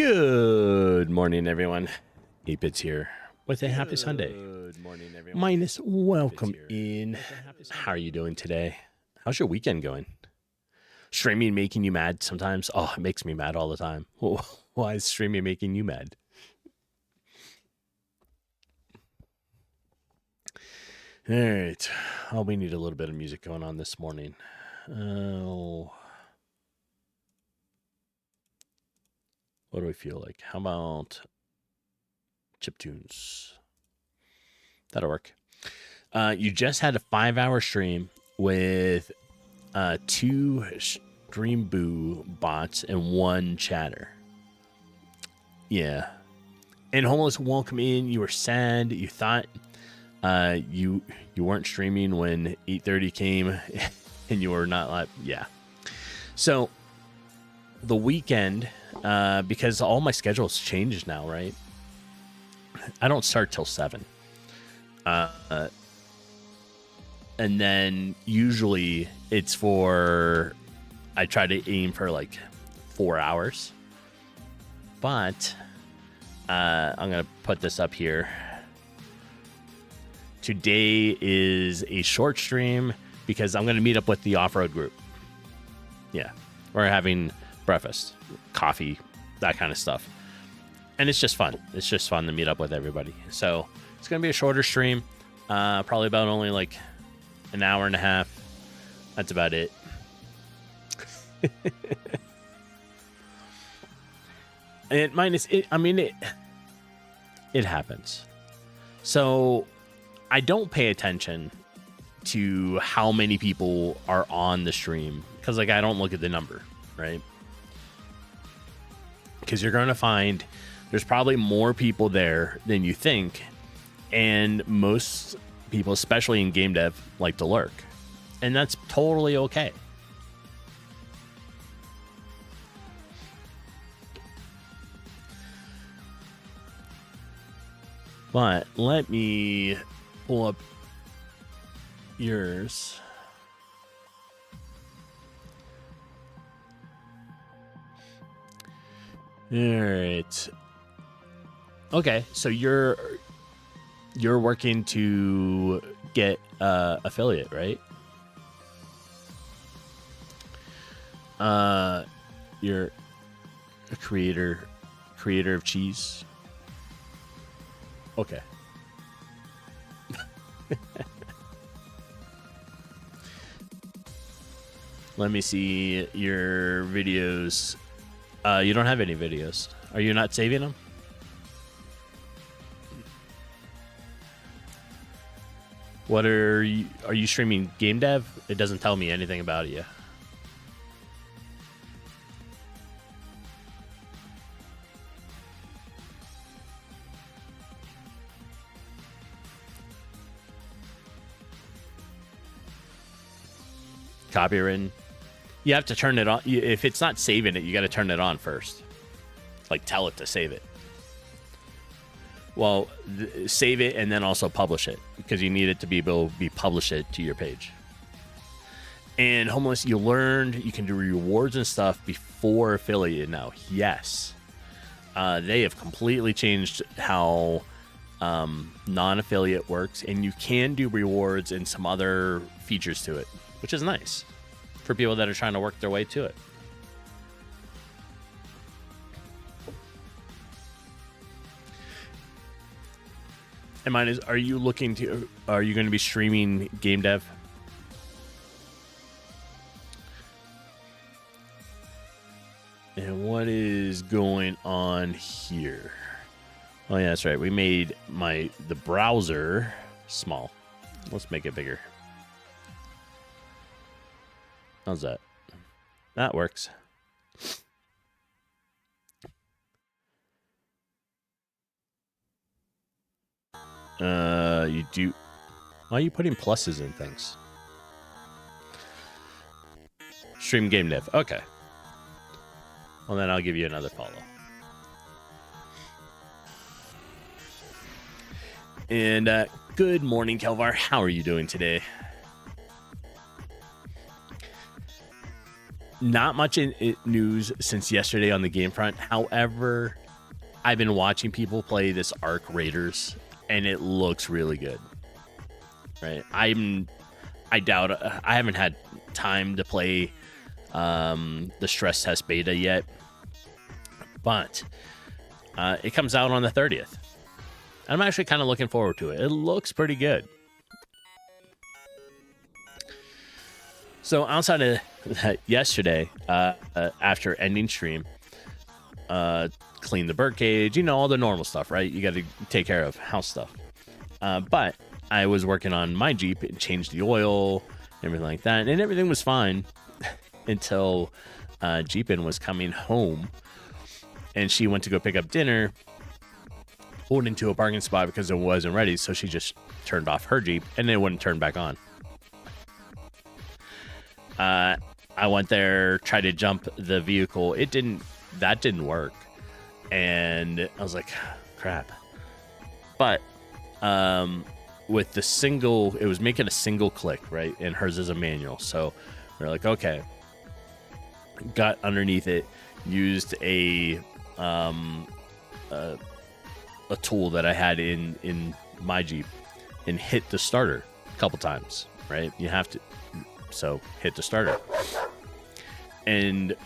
Good morning, everyone. 8Bits here with a happy Sunday. Good morning, everyone. Minus welcome in. How are you doing today? How's your weekend going? Streaming making you mad sometimes? Oh, it makes me mad all the time. Why is streaming making you mad? All right. Oh, we need a little bit of music going on this morning. Oh. What do we feel like? How about chiptunes? That'll work. You just had a 5-hour stream with 2 Stream Boo bots and 1 chatter. Yeah. And Homeless, welcome in. You were sad. You thought you weren't streaming when 8:30 came and you were not live. Yeah. So the weekend, because all my schedule's changed now, right? I don't start till 7. And then usually it's I try to aim for like 4 hours. But I'm going to put this up here. Today is a short stream because I'm going to meet up with the off-road group. Yeah. We're having breakfast, coffee, that kind of stuff. And it's just fun. It's just fun to meet up with everybody. So it's going to be a shorter stream. Probably about only like an hour and a half. That's about it. And minus it, I mean, it happens. So I don't pay attention to how many people are on the stream because like I don't look at the number, right? Because you're going to find there's probably more people there than you think. And most people, especially in game dev, like to lurk. And that's totally okay. But let me pull up yours. All right. Okay, so you're working to get affiliate, right? You're a creator of cheese. Okay. Let me see your videos. You don't have any videos. Are you not saving them? What are you streaming game dev? It doesn't tell me anything about it yet. Copywritten. You have to turn it on. If it's not saving it, you got to turn it on first. Like tell it to save it. Well, save it and then also publish it because you need it to be able to be published to your page. And Homeless, you learned you can do rewards and stuff before affiliate now. Yes. They have completely changed how non-affiliate works, and you can do rewards and some other features to it, which is nice for people that are trying to work their way to it. And mine is, are you going to be streaming game dev? And what is going on here? Oh yeah, that's right. We made the browser small. Let's make it bigger. How's that? That works. You do. Why are you putting pluses in things? Stream game dev. Okay. Well, then I'll give you another follow. And good morning, Kelvar. How are you doing today? Not much in news since yesterday on the game front. However, I've been watching people play this Arc Raiders, and it looks really good. Right? I doubt I haven't had time to play the stress test beta yet, but it comes out on the 30th. I'm actually kind of looking forward to it. It looks pretty good. So outside of that, yesterday, after ending stream, clean the bird cage, all the normal stuff, right? You got to take care of house stuff. But I was working on my Jeep and changed the oil, everything like that, and everything was fine until Jeepin was coming home, and she went to go pick up dinner, pulled into a parking spot because it wasn't ready, so she just turned off her Jeep, and it wouldn't turn back on. I went there, tried to jump the vehicle. That didn't work. And I was like, crap. But with the single, it was making a single click, right? And hers is a manual. So we're like, okay. Got underneath it, used a tool that I had in my Jeep and hit the starter a couple times, right? You have to. So hit the starter, and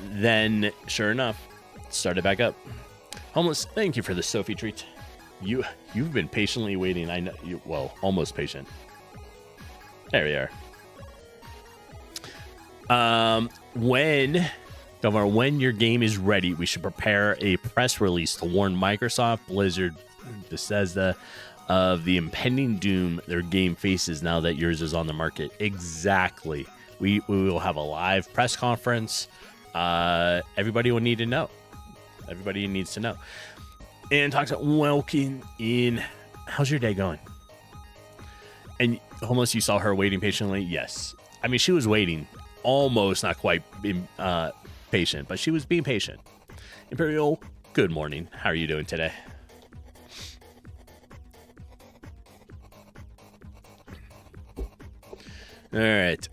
then sure enough, started back up. Homeless, thank you for the Sophie treat. You've been patiently waiting. I know you, well, almost patient. There we are. When your game is ready, we should prepare a press release to warn Microsoft, Blizzard, Bethesda of the impending doom their game faces now that yours is on the market. Exactly. We will have a live press conference. Everybody will need to know. Everybody needs to know. And talks about welcome in. How's your day going? And Homeless, you saw her waiting patiently. Yes. I mean, she was waiting, almost not quite being patient, but she was being patient. Imperial, good morning. How are you doing today? All right,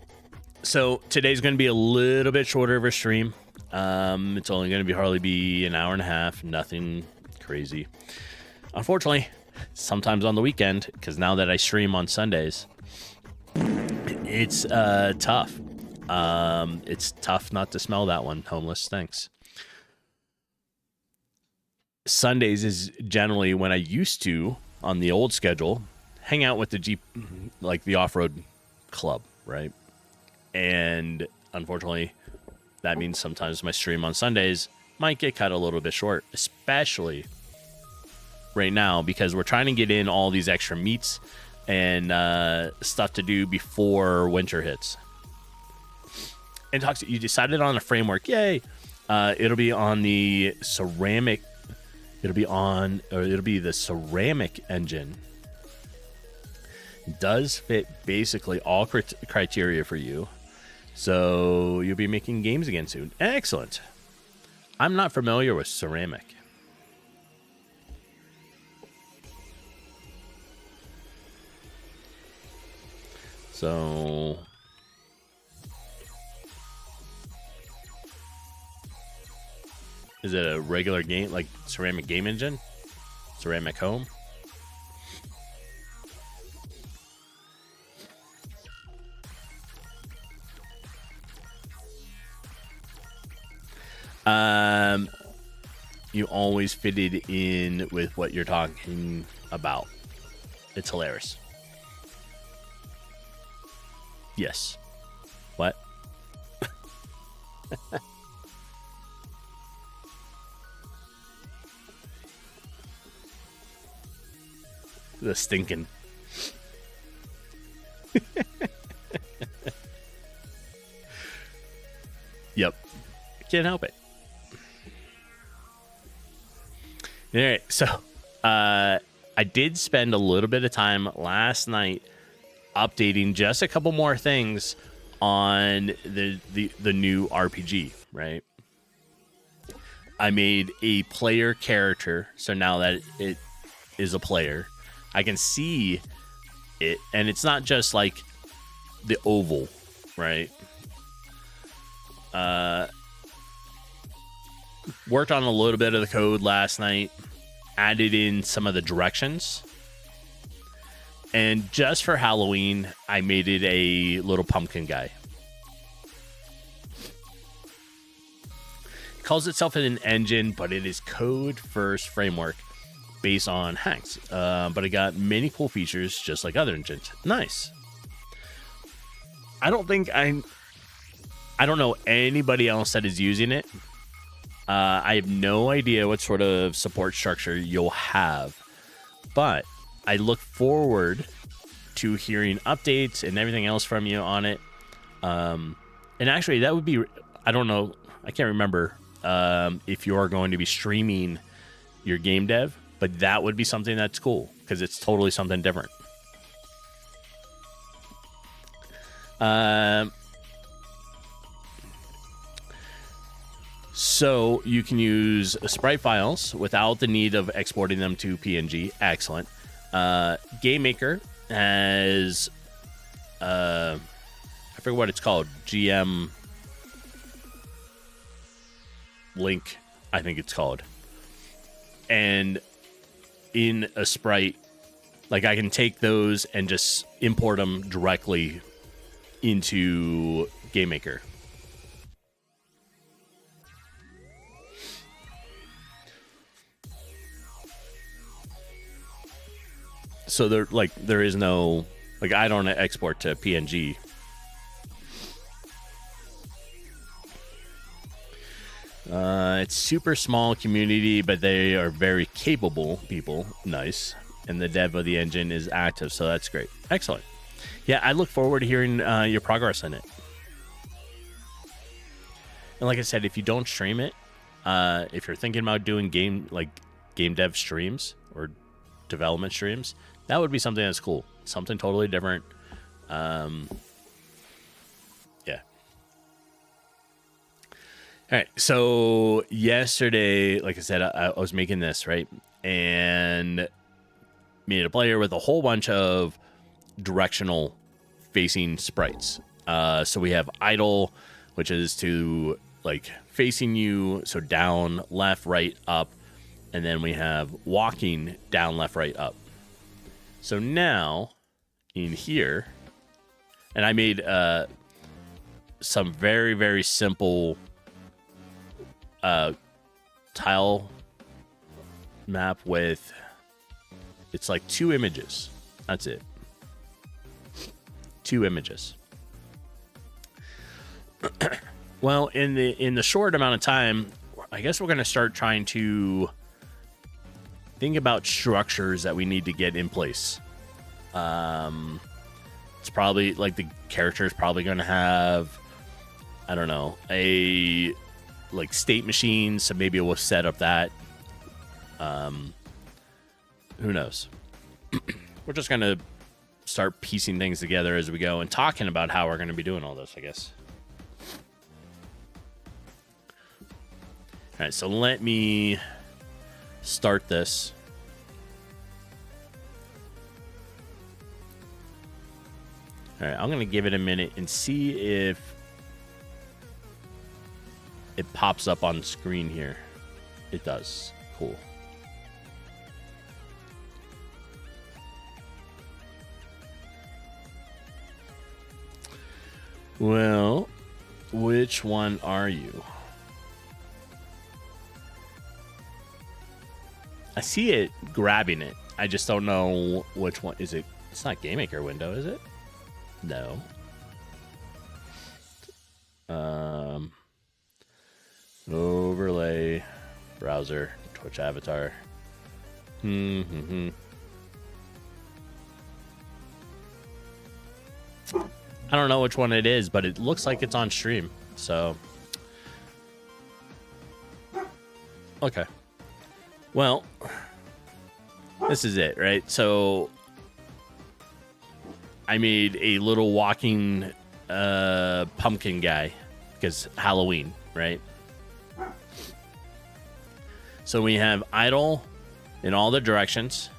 so today's going to be a little bit shorter of a stream. It's only going to hardly be an hour and a half, nothing crazy. Unfortunately, sometimes on the weekend, because now that I stream on Sundays, it's tough. It's tough not to smell that one, Homeless. Thanks. Sundays is generally when I used to, on the old schedule, hang out with the Jeep, like the off-road club, right? And unfortunately, that means sometimes my stream on Sundays might get cut a little bit short, especially right now because we're trying to get in all these extra meets and stuff to do before winter hits. And Toxic, you decided on a framework. Yay! It'll be on the ceramic. It'll be the ceramic engine. Does fit basically all criteria for you. So you'll be making games again soon. Excellent. I'm not familiar with ceramic. So is it a regular game, like ceramic game engine? Ceramic home? You always fitted in with what you're talking about. It's hilarious. Yes. What? The stinking. Yep. Can't help it. All right, so I did spend a little bit of time last night updating just a couple more things on the new RPG, right? I made a player character, so now that it is a player, I can see it, and it's not just like the oval, right? Worked on a little bit of the code last night, added in some of the directions, and just for Halloween, I made it a little pumpkin guy. It calls itself an engine, but it is code first framework based on hacks. But it got many cool features just like other engines. Nice. I don't know anybody else that is using it. I have no idea what sort of support structure you'll have, but I look forward to hearing updates and everything else from you on it. And actually, that would be, I don't know, I can't remember if you're going to be streaming your game dev, but that would be something that's cool because it's totally something different. So you can use sprite files without the need of exporting them to PNG. Excellent. GameMaker has, I forget what it's called, GM Link, I think it's called. And in a sprite, like I can take those and just import them directly into GameMaker. So there is no, like, I don't export to PNG. It's super small community, but they are very capable people. Nice. And the dev of the engine is active, so that's great. Excellent. Yeah, I look forward to hearing your progress in it. And like I said, if you don't stream it, if you're thinking about doing game dev streams or development streams, that would be something that's cool. Something totally different. Yeah. All right. So yesterday, like I said, I was making this, right? And made a player with a whole bunch of directional facing sprites. So we have idle, which is to like facing you. So down, left, right, up. And then we have walking down, left, right, up. So now in here, and I made some very, very simple tile map with, it's like 2 images. That's it. 2 images. Well, in the short amount of time, I guess we're going to start trying to think about structures that we need to get in place. It's probably like the character is probably going to have, I don't know, a like state machine. So maybe we'll set up that. Who knows? We're just going to start piecing things together as we go and talking about how we're going to be doing all this, I guess. All right, so let me start this. All right, I'm going to give it a minute and see if it pops up on screen here. It does. Cool. Well, which one are you? I see it grabbing it. I just don't know which one. Is it? It's not GameMaker window, is it? No. Overlay, browser, Twitch avatar. I don't know which one it is, but it looks like it's on stream. So, okay. Well, this is it, right? So I made a little walking pumpkin guy because Halloween, right? So we have idle in all the directions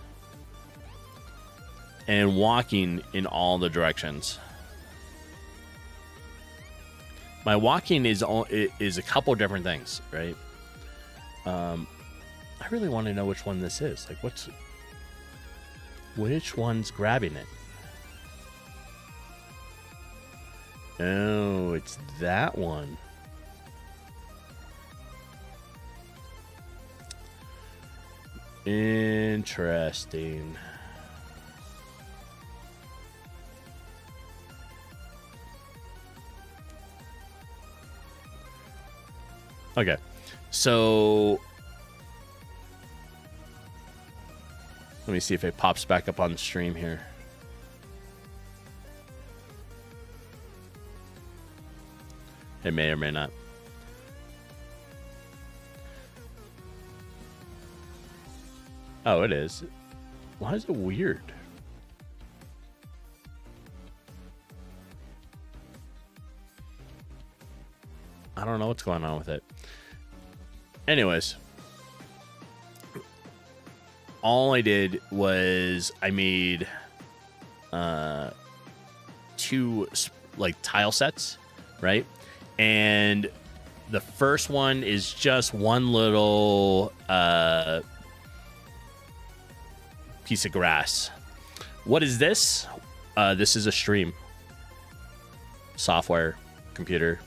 and walking in all the directions. My walking is a couple different things, right? I really want to know which one this is. Like, which one's grabbing it? Oh, it's that one. Interesting. Okay, so let me see if it pops back up on the stream here. It may or may not. Oh, it is. Why is it weird? I don't know what's going on with it. Anyways, all I did was I made 2 like tile sets, right? And the first one is just one little piece of grass. What is this? This is a stream software computer.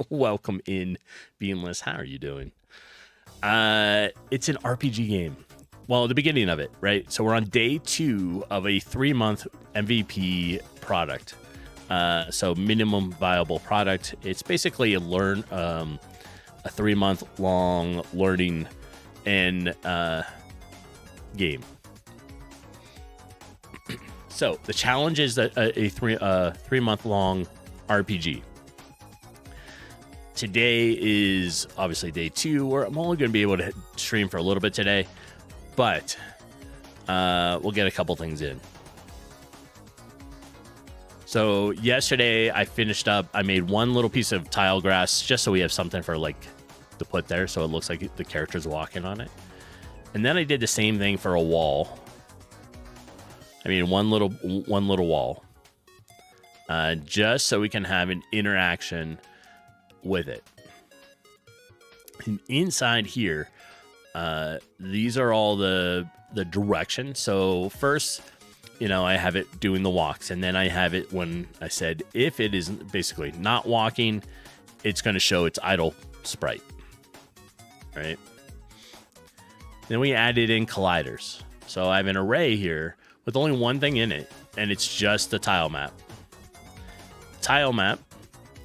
Welcome in, Beanless. How are you doing? It's an RPG game. Well, the beginning of it, right? So we're on day 2 of a 3-month MVP product. So minimum viable product. It's basically a 3-month long learning and game. So the challenge is that a 3-month long RPG. Today is obviously day 2, where I'm only going to be able to stream for a little bit today, but we'll get a couple things in. So yesterday I finished up, I made one little piece of tile grass just so we have something for like to put there so it looks like the character's walking on it. And then I did the same thing for a wall. I mean, one little wall, just so we can have an interaction with it. And inside here, these are all the directions. So first, you know, I have it doing the walks, and then I have it when I said if it is basically not walking, it's going to show its idle sprite, right? Then we added in colliders. So I have an array here with only one thing in it, and it's just the tile map. Tile map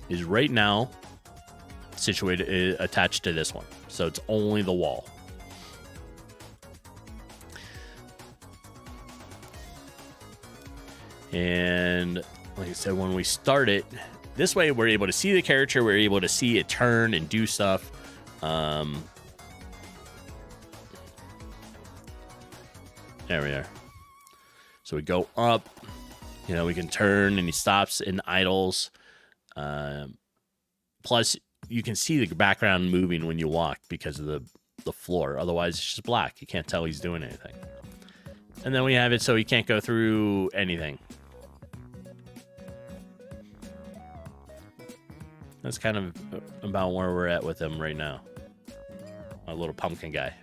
is right now situated attached to this one, so it's only the wall. And like I said, when we start it, this way we're able to see the character, we're able to see it turn and do stuff. There we are. So we go up, you know, we can turn and he stops and idles. Plus, you can see the background moving when you walk because of the floor. Otherwise, it's just black. You can't tell he's doing anything. And then we have it so he can't go through anything. That's kind of about where we're at with him right now. Our little pumpkin guy.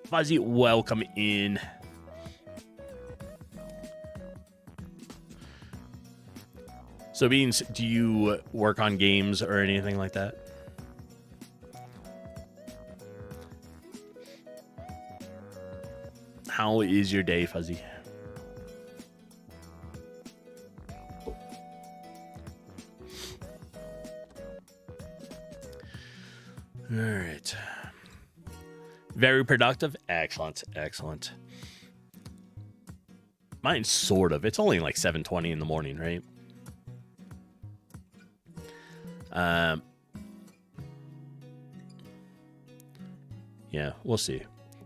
Fuzzy, welcome in. So, Beans, do you work on games or anything like that? How is your day, Fuzzy? All right. Very productive. Excellent. Excellent. Mine's sort of. It's only like 7:20 in the morning, right? Yeah, we'll see.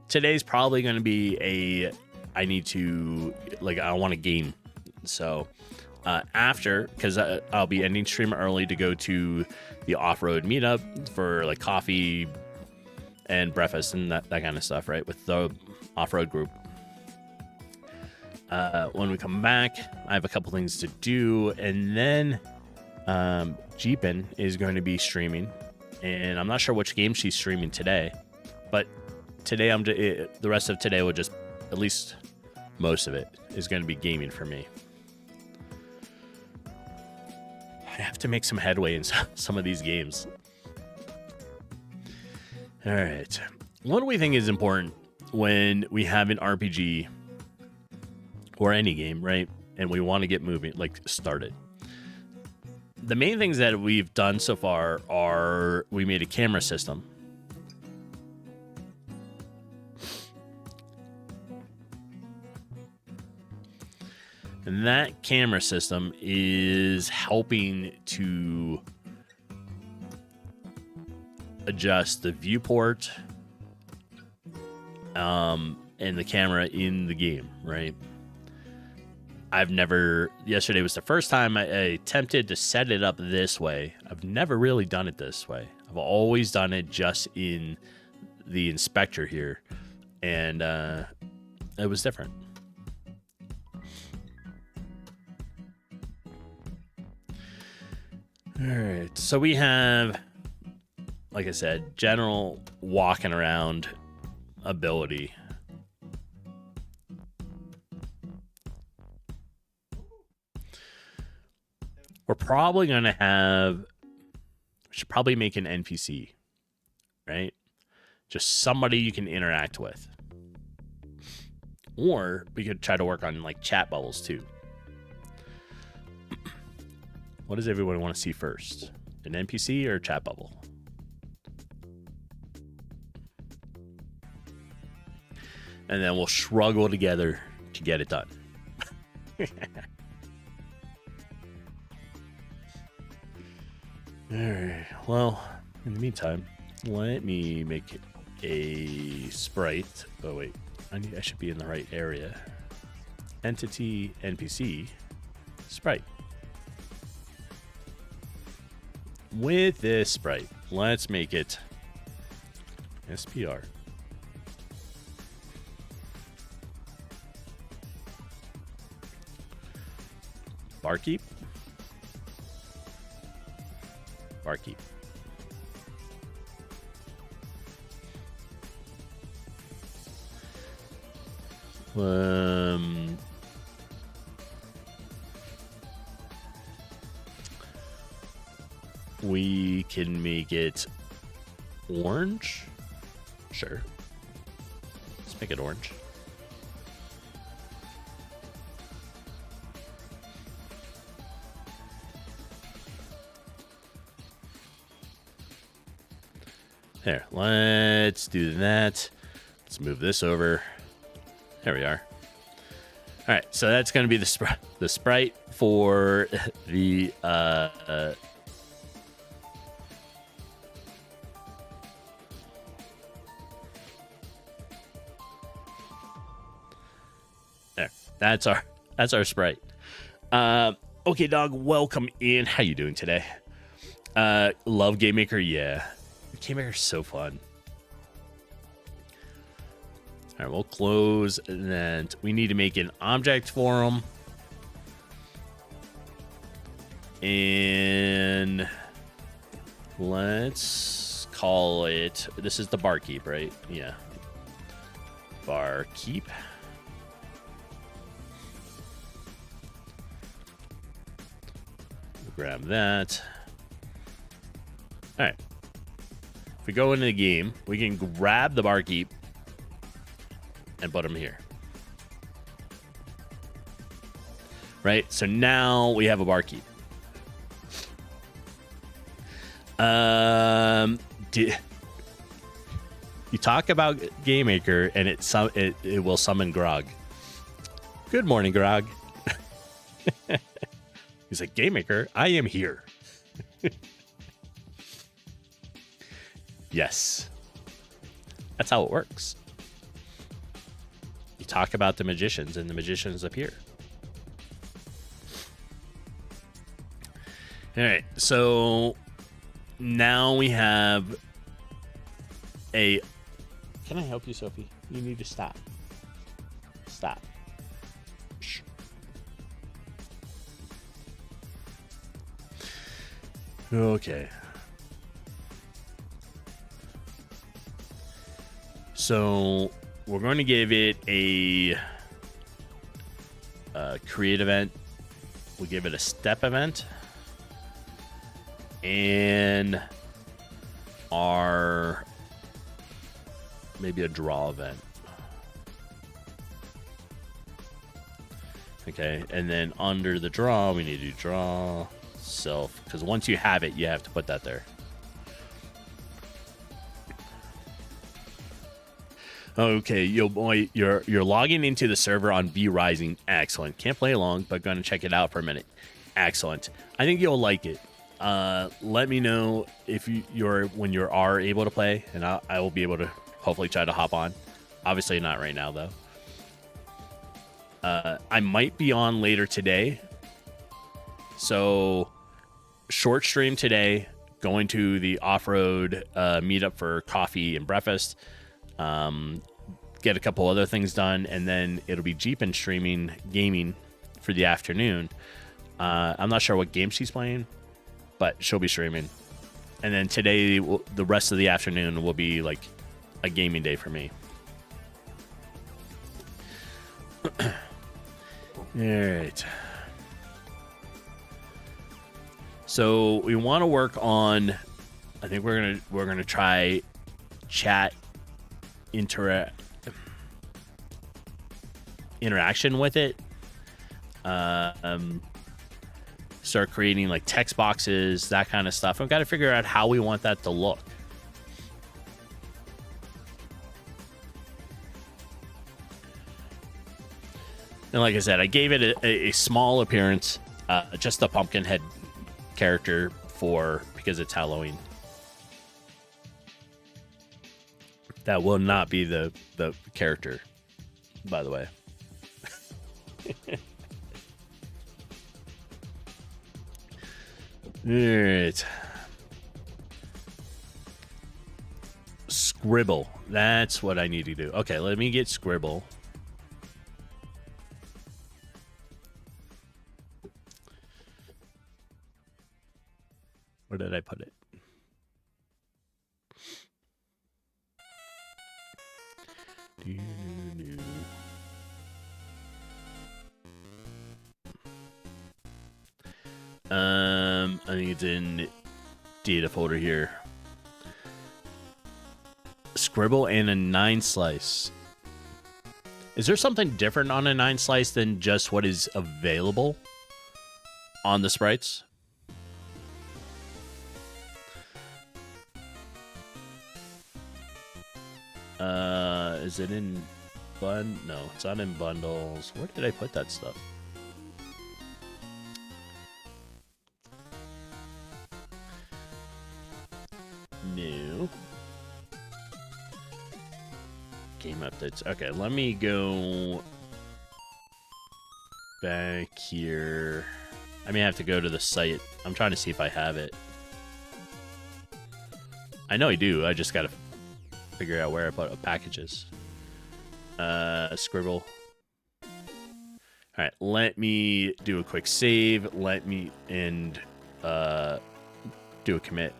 Today's probably going to be I need to, like, I want to game. So after, because I'll be ending stream early to go to the off-road meetup for like coffee and breakfast and that kind of stuff, right? With the off-road group. When we come back, I have a couple things to do, and then Jeepin is going to be streaming, and I'm not sure which game she's streaming today, but today the rest of today will just, at least most of it, is going to be gaming for me. I have to make some headway in some of these games. All right. What do we think is important when we have an RPG or any game, right? And we want to get moving, like started. The main things that we've done so far are we made a camera system. And that camera system is helping to adjust the viewport and the camera in the game, right? Yesterday was the first time I attempted to set it up this way. I've never really done it this way. I've always done it just in the inspector here. And it was different. All right, so we have, like I said, general walking around ability. We're probably going to we should probably make an NPC, right? Just somebody you can interact with. Or we could try to work on like chat bubbles too. What does everyone want to see first? An NPC or a chat bubble? And then we'll struggle together to get it done. All right. Well, in the meantime, let me make a sprite. Oh, wait. I should be in the right area. Entity, NPC, sprite. With this sprite, let's make it SPR. Barkeep. Barkeep. We can make it orange. Sure. Let's make it orange. There, let's do that. Let's move this over. There we are. All right, so that's going to be the sprite for the there. That's our sprite. Okay, dog. Welcome in. How you doing today? Love GameMaker. Yeah. GameMaker is so fun. All right, we'll close, and then we need to make an object for them. And let's call it, this is the barkeep, right? Yeah. Barkeep. Grab that. All right. If we go into the game, we can grab the barkeep and put him here. Right? So now we have a barkeep. You talk about GameMaker and it will summon Grog. Good morning, Grog. He's like, GameMaker, I am here. Yes. That's how it works. You talk about the magicians and the magicians appear. All right. So now we have a... Can I help you, Sophie? You need to stop. Stop. Shh. Okay. So we're going to give it a create event. We'll give it a step event. And our maybe a draw event. Okay, and then under the draw, we need to do draw self, because once you have it, you have to put that there. Okay, yo boy, you're logging into the server on V Rising. Excellent. Can't play along, but going to check it out for a minute. Excellent. I think you'll like it. Let me know if when you are able to play, and I will be able to hopefully try to hop on. Obviously not right now though. I might be on later today. So short stream today, going to the off-road meetup for coffee and breakfast. Get a couple other things done, and then it'll be Jeep and streaming gaming for the afternoon. I'm not sure what game she's playing, but she'll be streaming. And then today, the rest of the afternoon will be like a gaming day for me. All right. So we want to work on. I think we're gonna try chat interaction with it. Start creating like text boxes, that kind of stuff. I've got to figure out how we want that to look. And like I said, I gave it a small appearance, just a pumpkin head character because it's Halloween. That will not be the character, by the way. All right. Scribble. That's what I need to do. Okay, let me get Scribble. Where did I put it? I think it's in data folder here. Scribble and a 9 slice. Is there something different on a 9 slice than just what is available on the sprites? Is it in no, it's not in bundles. Where did I put that stuff? No. Game updates. Okay, let me go back here. I may have to go to the site. I'm trying to see if I have it. I know I do. I just gotta figure out where I put packages. Scribble. All right, let me do a quick save. Let me do a commit.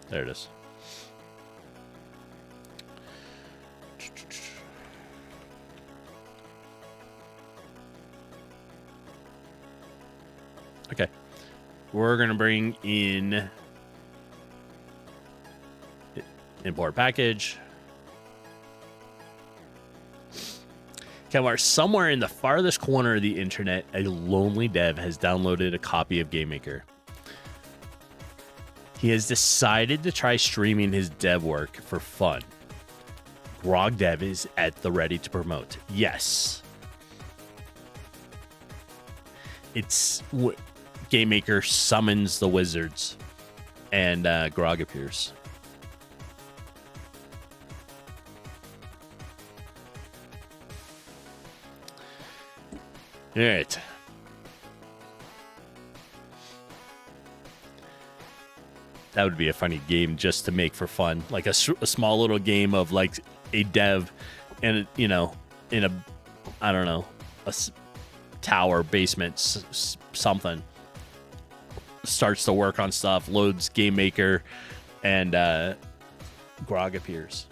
There it is. Okay. We're going to bring in import package. Okay, somewhere in the farthest corner of the internet, a lonely dev has downloaded a copy of GameMaker. He has decided to try streaming his dev work for fun. Grog Dev is at the ready to promote. Yes. It's GameMaker summons the wizards, and Grog appears. All right. That would be a funny game just to make for fun, like a small little game of like a dev, and in a, I don't know, tower, basement, something. Starts to work on stuff, loads GameMaker, and Grog appears.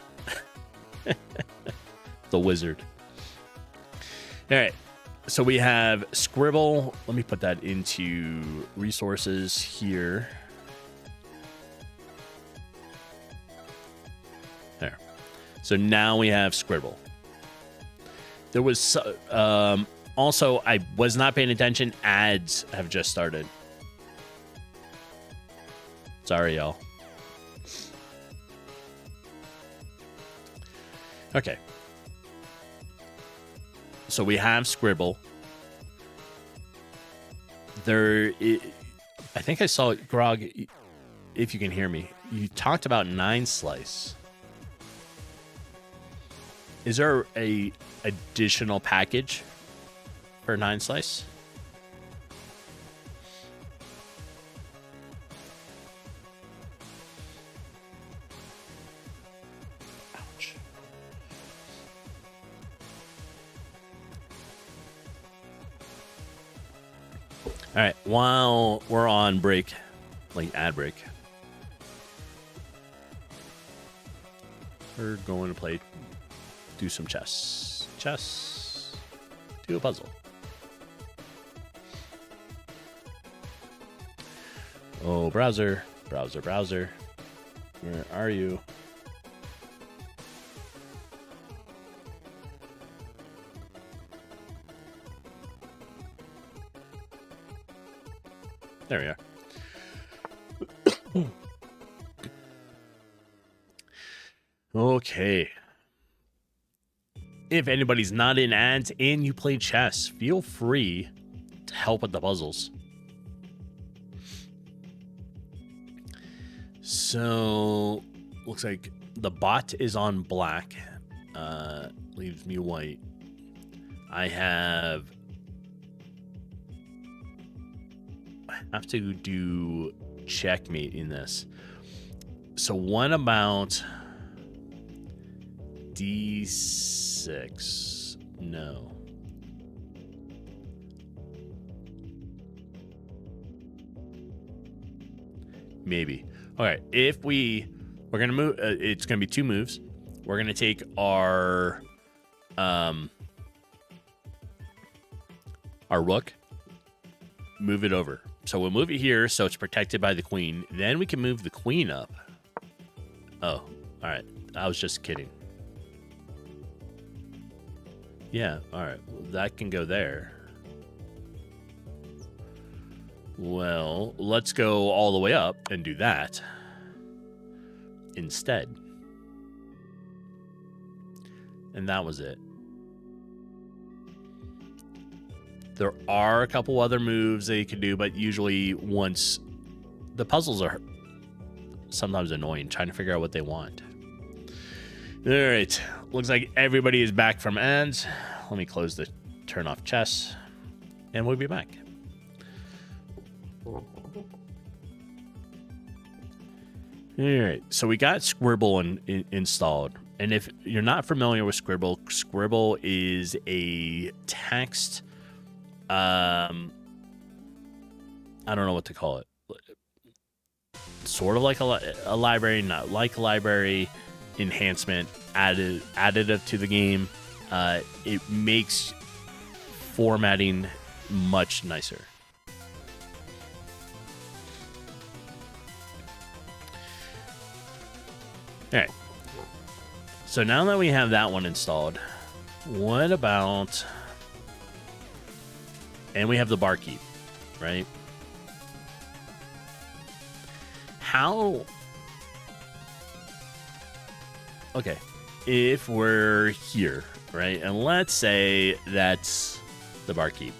The wizard. All right. So we have Scribble. Let me put that into resources here. There. So now we have Scribble. There was also, I was not paying attention. Ads have just started. Sorry, y'all. Okay. So we have Scribble. I think I saw Grog, if you can hear me. You talked about 9slice. Is there a additional package for 9slice? Ouch. All right, while we're on break, like ad break, we're going to do some chess. Do a puzzle. Oh, browser. Where are you? There we are. Okay. If anybody's not in ads and you play chess, feel free to help with the puzzles. So, looks like the bot is on black. Leaves me white. I have to do checkmate in this. So what about D6? No. Maybe. All right. If we're gonna move, it's gonna be 2 moves. We're gonna take our rook, move it over. So we'll move it here so it's protected by the queen. Then we can move the queen up. Oh, all right. I was just kidding. Yeah, all right. Well, that can go there. Well, let's go all the way up and do that instead. And that was it. There are a couple other moves that you can do, but usually once the puzzles are sometimes annoying, trying to figure out what they want. All right, looks like everybody is back from ads. Let me close the turn off chess, and we'll be back. All right, so we got Scribble installed. And if you're not familiar with Scribble, Scribble is a text, I don't know what to call it. Sort of like a library, not like a library, enhancement, additive to the game. It makes formatting much nicer. All right. So now that we have that one installed, what about... And we have the barkeep, right? How... Okay. If we're here, right? And let's say that's the barkeep.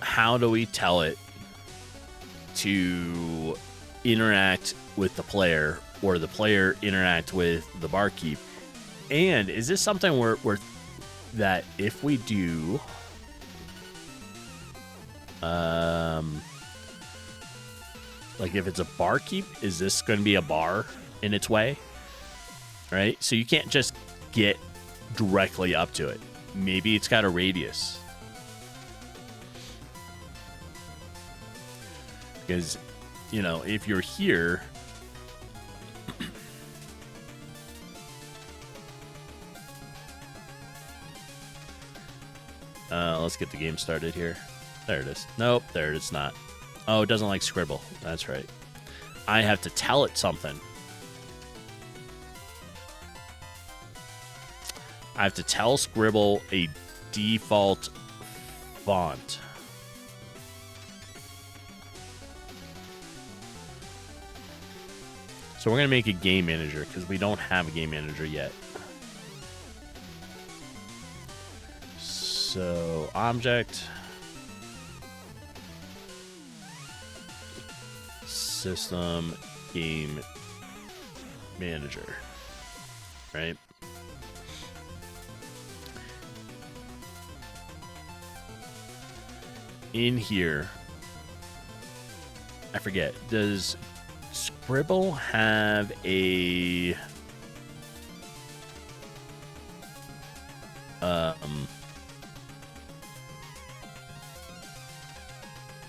How do we tell it to interact with the player, or the player interact with the barkeep? And is this something where that if we do like if it's a barkeep, is this going to be a bar? in its way, right? So you can't just get directly up to it. Maybe it's got a radius. Because, you know, if you're here, let's get the game started here. There it is. Nope, there it's not. Oh, it doesn't like scribble. That's right. I have to tell it something. I have to tell Scribble a default font. So we're going to make a game manager because we don't have a game manager yet. So object system game manager, right? In here, I forget, does Scribble have a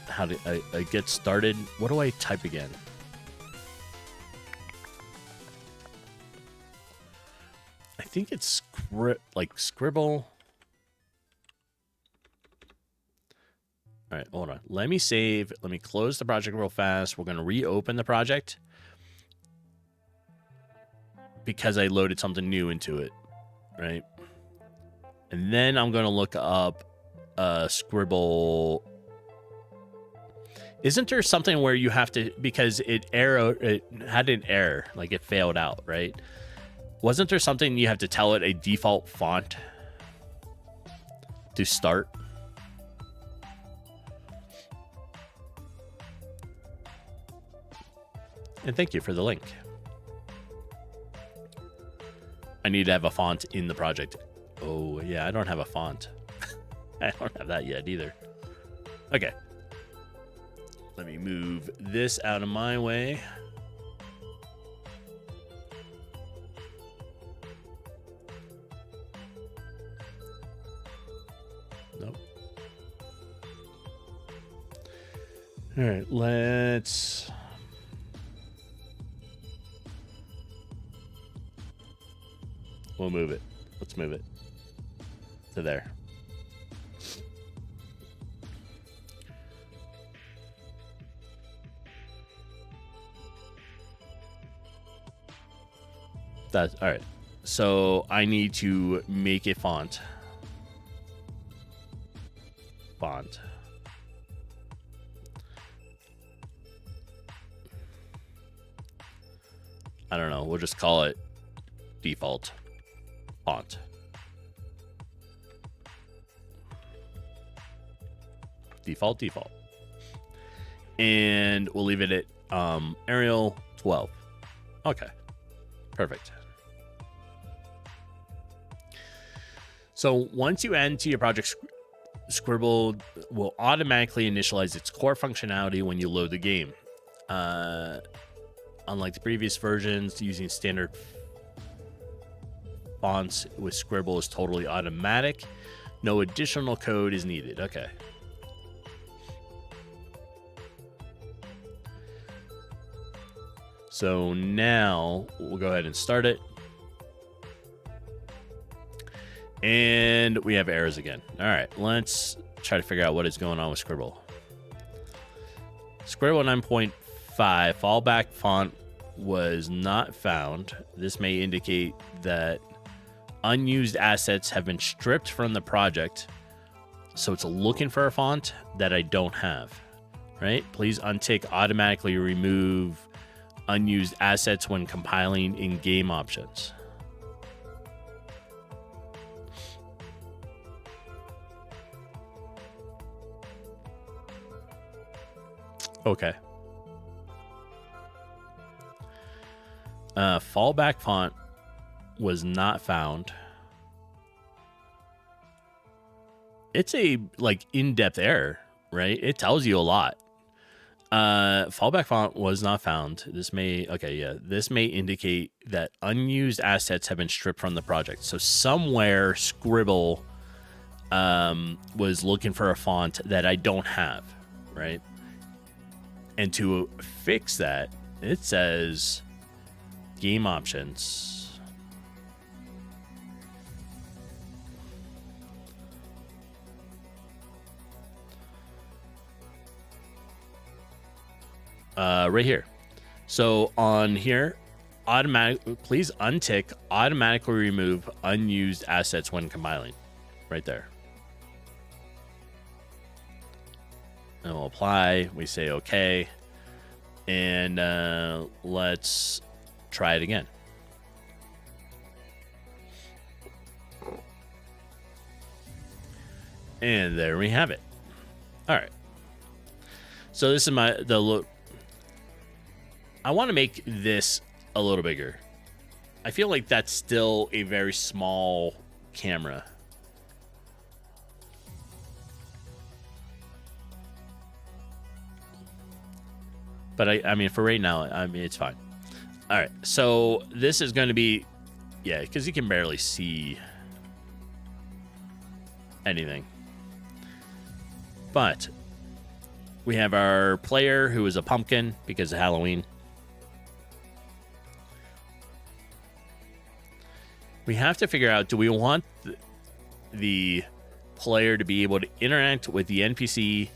how do I get started? What do I type again? I think it's Scribble. All right, hold on. Let me save. Let me close the project real fast. We're going to reopen the project because I loaded something new into it, right? And then I'm going to look up Scribble. Isn't there something where you have to, because it had an error, like it failed out, right? Wasn't there something you have to tell it a default font to start? And thank you for the link. I need to have a font in the project. Oh, yeah, I don't have a font. I don't have that yet either. Okay. Let me move this out of my way. Nope. All right, let's... We'll move it. Let's move it to there. That's all right. So I need to make a font. Font. I don't know. We'll just call it default font. Default. And we'll leave it at Arial 12. Okay. Perfect. So once you add to your project, Scribble will automatically initialize its core functionality when you load the game. Unlike the previous versions, using standard fonts with Scribble is totally automatic. No additional code is needed. Okay. So now we'll go ahead and start it. And we have errors again. All right, let's try to figure out what is going on with Scribble. Scribble 9.5 fallback font was not found. This may indicate that unused assets have been stripped from the project. So it's looking for a font that I don't have, right? Please untick automatically remove unused assets when compiling in-game options. Okay. Fallback font was not found. It's a like in-depth error, right? It tells you a lot. Fallback font was not found. This may indicate that unused assets have been stripped from the project. So somewhere Scribble was looking for a font that I don't have, right? And to fix that, it says game options. Right here. So on here, please untick automatically remove unused assets when compiling. Right there. And we'll apply. We say okay. And let's try it again. And there we have it. All right. So this is I want to make this a little bigger. I feel like that's still a very small camera. But I mean, for right now, I mean, it's fine. All right. So this is going to be, yeah, because you can barely see anything. But we have our player who is a pumpkin because of Halloween. We have to figure out, do we want the player to be able to interact with the NPC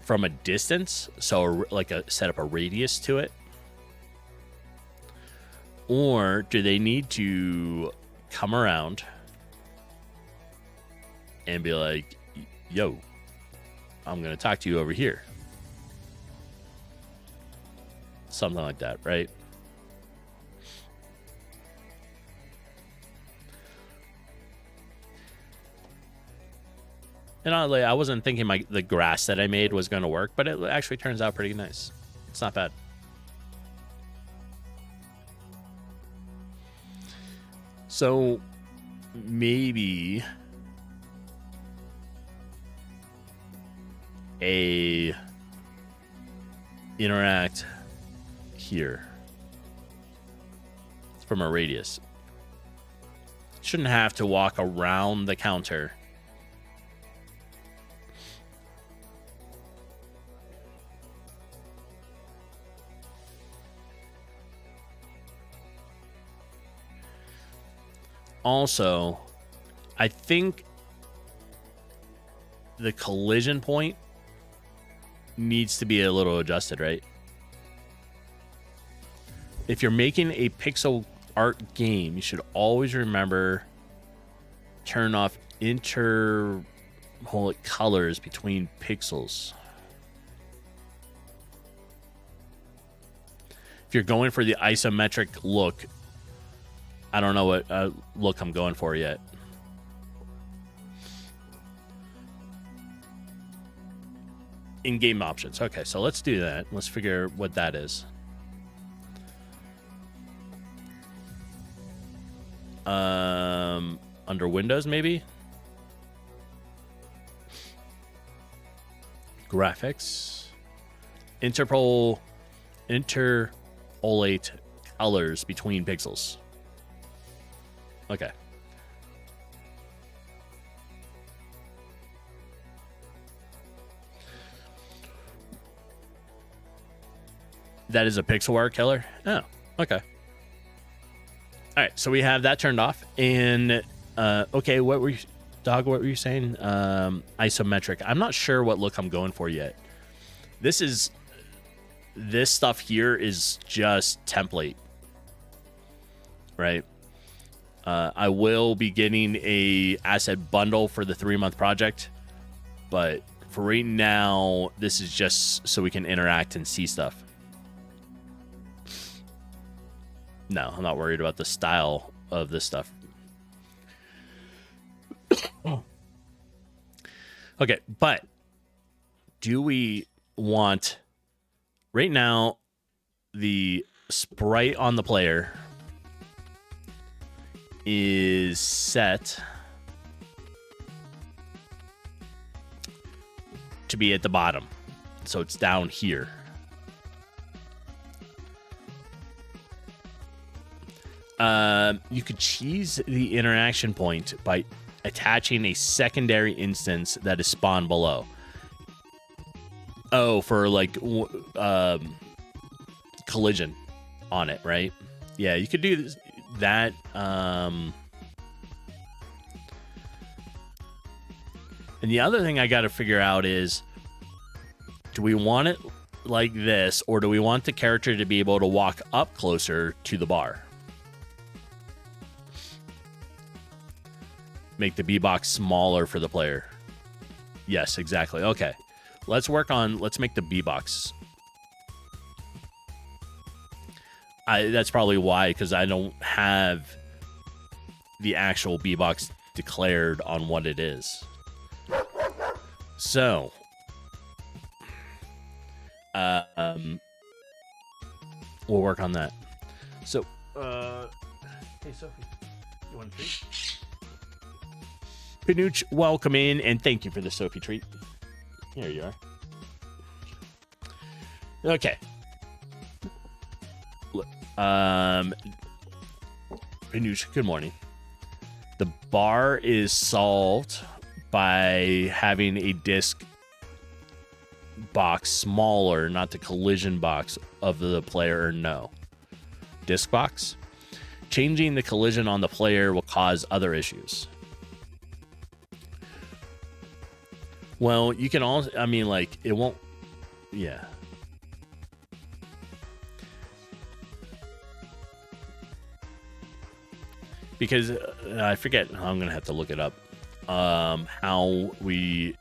from a distance? So like set up a radius to it? Or do they need to come around and be like, yo, I'm going to talk to you over here? Something like that, right? And oddly, I wasn't thinking the grass that I made was going to work, but it actually turns out pretty nice. It's not bad. So maybe a interact here from a radius. Shouldn't have to walk around the counter. Also, I think the collision point needs to be a little adjusted, right? If you're making a pixel art game, you should always remember turn off colors between pixels. If you're going for the isometric look, I don't know what look I'm going for yet. In-game options. Okay, so let's do that. Let's figure what that is. Under Windows, maybe? Graphics. Interpolate colors between pixels. Okay. That is a pixel art killer? Oh, okay. All right, so we have that turned off. And, okay, what were you saying? Isometric. I'm not sure what look I'm going for yet. This stuff here is just template, right? I will be getting a asset bundle for the 3-month project, but for right now, this is just so we can interact and see stuff. No, I'm not worried about the style of this stuff. Okay, but do we want right now the sprite on the player is set to be at the bottom, so it's down here, You could cheese the interaction point by attaching a secondary instance that is spawned below. Oh, for like collision on it, right? Yeah, you could do this, that. And the other thing I got to figure out is, do we want it like this, or do we want the character to be able to walk up closer to the bar? Make the B-box smaller for the player. Yes, exactly. Okay. Let's make the B-box. That's probably why, because I don't have the actual B-box declared on what it is. So, we'll work on that. So, hey, Sophie, you want a treat? Pinooch, welcome in, and thank you for the Sophie treat. Here you are. Okay. Pinooch, good morning. The bar is solved by having a disc box smaller, not the collision box of the player, or no. Disc box? Changing the collision on the player will cause other issues. Well, you can also, I mean, like, it won't, yeah. Because I forget, I'm going to have to look it up, how we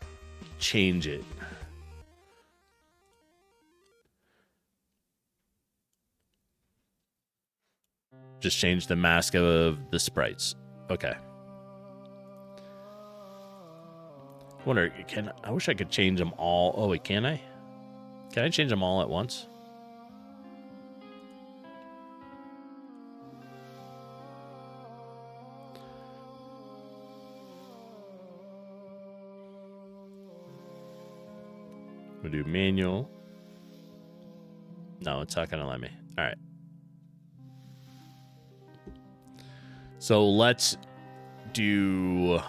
change it. Just change the mask of the sprites. Okay. Wonder, I wish I could change them all. Oh, wait, can I? Can I change them all at once? We'll do manual. No, it's not going to let me. All right. So let's do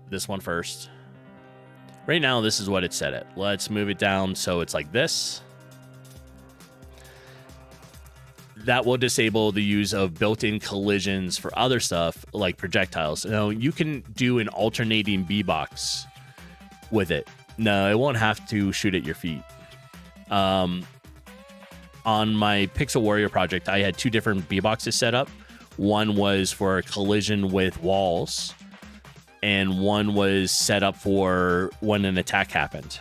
this one first. Right now, this is what it's set at. Let's move it down so it's like this. That will disable the use of built-in collisions for other stuff like projectiles. Now, you can do an alternating B-box with it. No, it won't have to shoot at your feet. On my Pixel Warrior project, I had two different B-boxes set up. One was for a collision with walls, and one was set up for when an attack happened.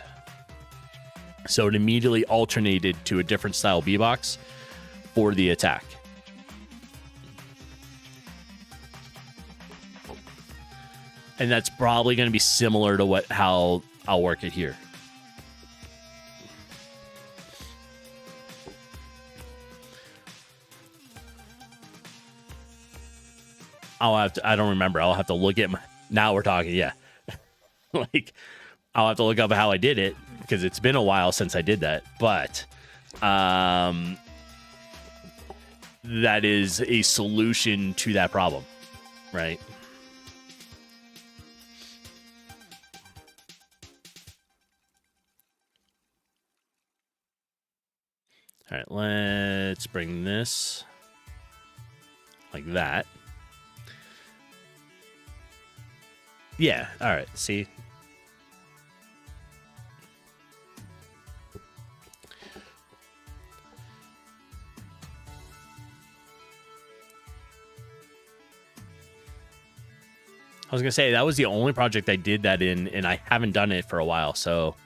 So it immediately alternated to a different style B-box for the attack. And that's probably going to be similar to how I'll work it here. I don't remember. I'll have to look at now we're talking, yeah. Like, I'll have to look up how I did it because it's been a while since I did that. But that is a solution to that problem, right? All right, let's bring this like that. Yeah, all right, see? I was going to say, that was the only project I did that in, and I haven't done it for a while, so...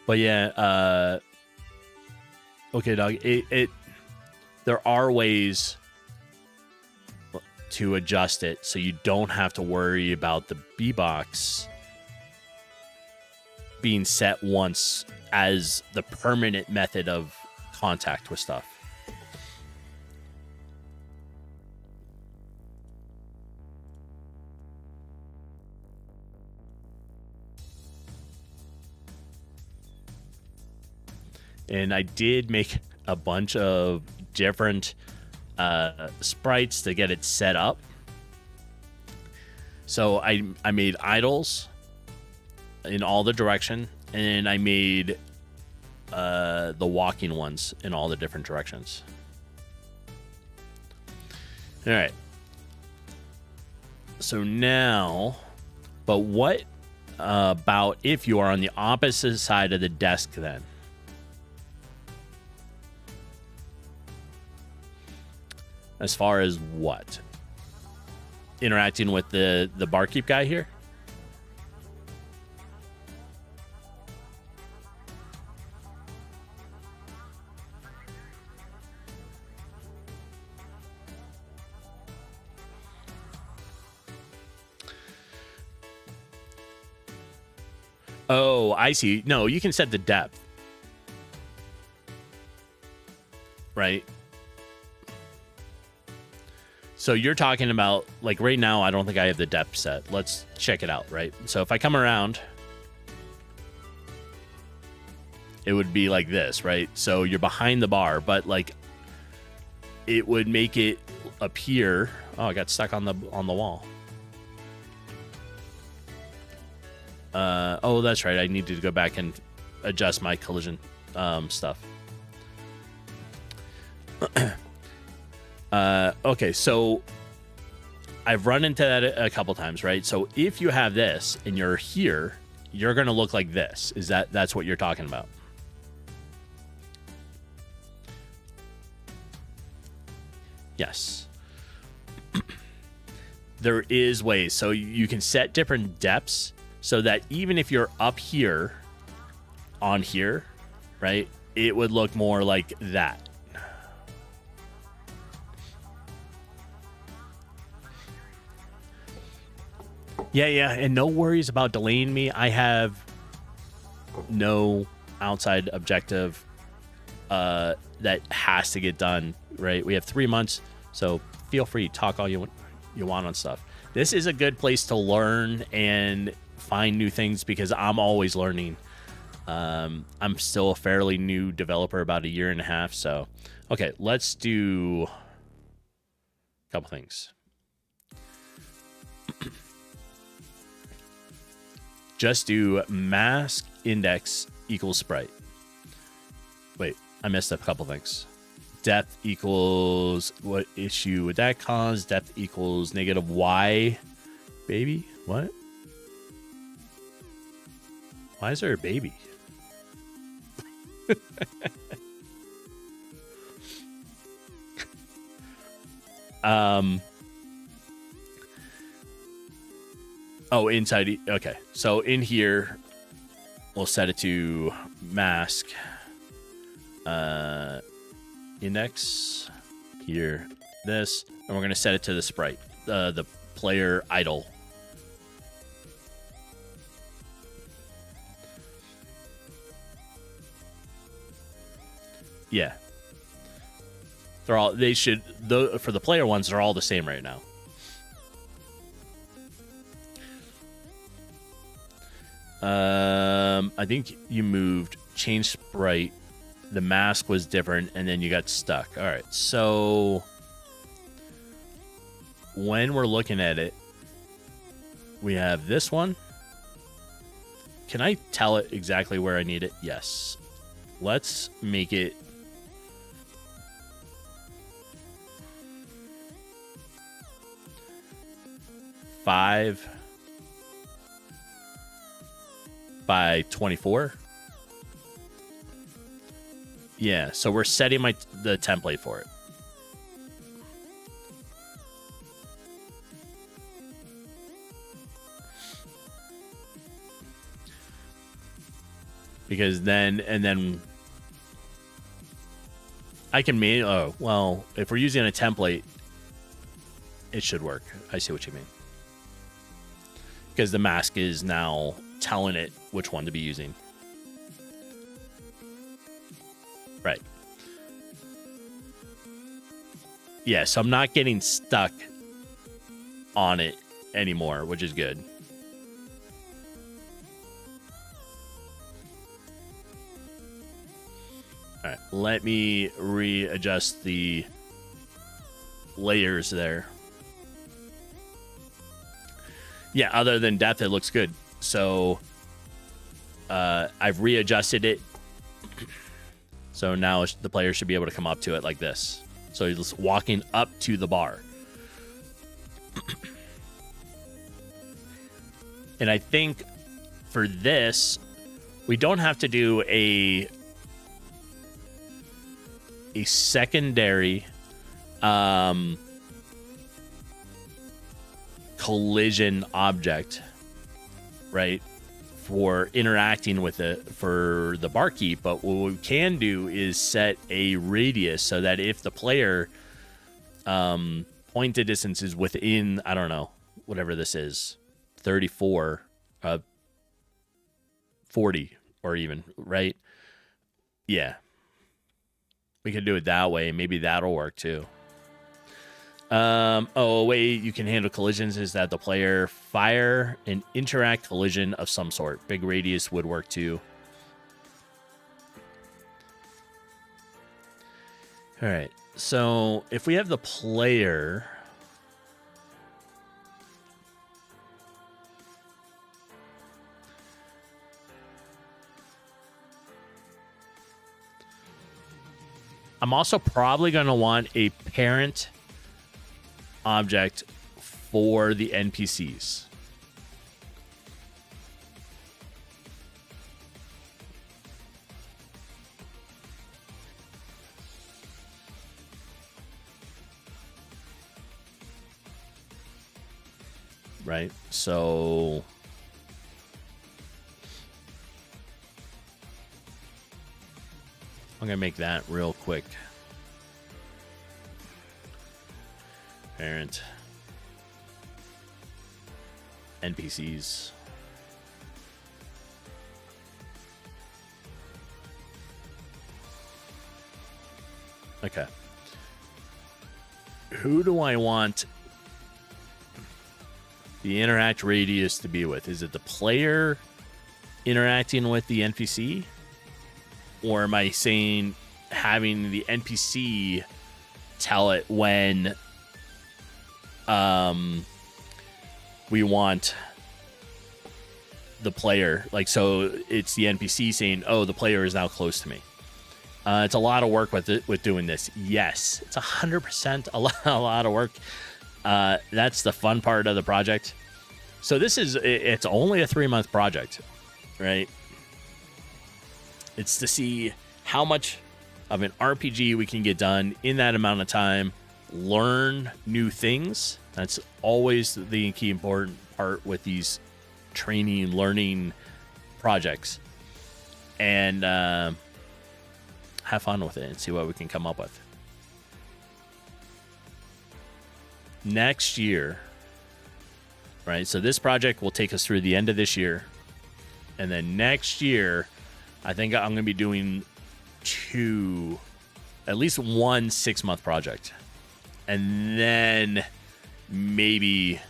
But yeah, okay, dog. There are ways to adjust it so you don't have to worry about the B-box being set once as the permanent method of contact with stuff. and I did make a bunch of different sprites to get it set up. So I made idols in all the direction, and I made the walking ones in all the different directions. All right. So now, but what about if you are on the opposite side of the desk then? As far as what? Interacting with the barkeep guy here? Oh, I see. No, you can set the depth. Right? So you're talking about, like, right now, I don't think I have the depth set. Let's check it out, right? So if I come around, it would be like this, right? So you're behind the bar, but, like, it would make it appear... Oh, I got stuck on the wall. Oh, that's right. I needed to go back and adjust my collision stuff. Okay, so I've run into that a couple times, right? So if you have this and you're here, you're going to look like this. That's what you're talking about? Yes. There is ways. So you can set different depths so that even if you're up here on here, right, it would look more like that. Yeah, and no worries about delaying me. I have no outside objective that has to get done, right? We have 3 months, so feel free to talk all you want on stuff. This is a good place to learn and find new things because I'm always learning. I'm still a fairly new developer, about 1.5 years, so okay, let's do a couple things. Just do mask index equals sprite. Wait, I messed up a couple things. Depth equals, what issue would that cause? Depth equals negative y, baby? What? Why is there a baby? Oh, inside. Okay, so in here, we'll set it to mask index here, this, and we're going to set it to the sprite, the player idle. Yeah. They should, for the player ones, they're all the same right now. I think you moved, changed sprite, the mask was different, and then you got stuck. All right, so when we're looking at it, we have this one. Can I tell it exactly where I need it? Yes. Let's make it 5 by 24. Yeah, so we're setting the template for it. Because then I can well, if we're using a template, it should work. I see what you mean. Because the mask is now telling it which one to be using. Right. Yeah, so I'm not getting stuck on it anymore, which is good. right, let me readjust the layers there. Yeah, other than depth, it looks good. So I've readjusted it. So now the player should be able to come up to it like this. So he's walking up to the bar. And I think for this, we don't have to do a secondary collision object, right, for interacting with it for the barkeep. But what we can do is set a radius so that if the player pointed distance is within, I don't know, whatever this is, 34, 40 or even, right? Yeah. We could do it that way. Maybe that'll work too. A way you can handle collisions is that the player fire an interact collision of some sort. Big radius would work too. All right. So if we have the player... I'm also probably going to want a parent object for the NPCs. Right? So I'm going to make that real quick. Parent. NPCs. Okay. Who do I want the interact radius to be with? Is it the player interacting with the NPC? Or am I saying having the NPC tell it when we want the player, like, so it's the NPC saying, oh, the player is now close to me. It's a lot of work with doing this. Yes, it's 100% a lot of work. That's the fun part of the project. So it's only a 3-month project, right? It's to see how much of an RPG we can get done in that amount of time, learn new things. That's always the key important part with these training, learning projects. And have fun with it and see what we can come up with. Next year, right? So this project will take us through the end of this year. And then next year, I think I'm going to be doing at least one 6-month project. And then maybe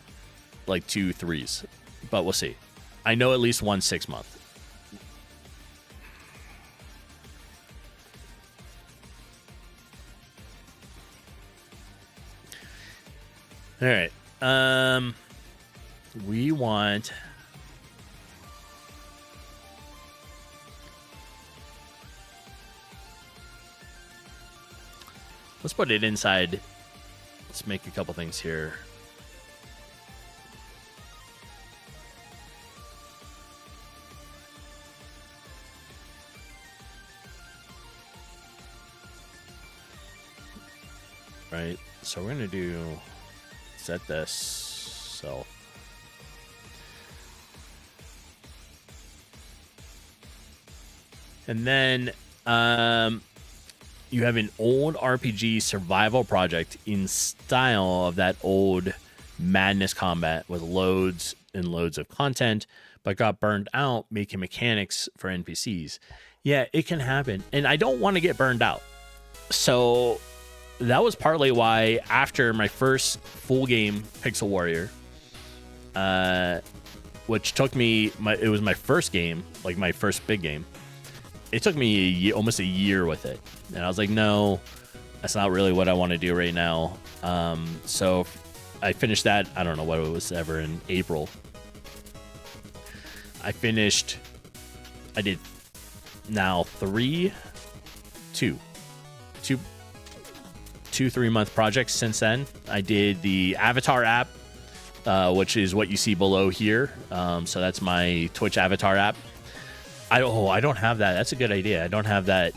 like 2 3s. But we'll see. I know at least one 6-month. All right. We want... Let's put it inside. Let's make a couple things here. Right. So we're going to set this self. And then you have an old RPG survival project in style of that old Madness combat with loads and loads of content, but got burned out making mechanics for NPCs. Yeah, it can happen. And I don't want to get burned out. So that was partly why after my first full game Pixel Warrior, which took me, it was my first game, like my first big game. it took me almost a year with it. And I was like, no, that's not really what I want to do right now. So I finished that. I don't know what it was ever in April. I did now 3 3-month projects since then. I did the Avatar app, which is what you see below here. So that's my Twitch Avatar app. I don't have that. That's a good idea. I don't have that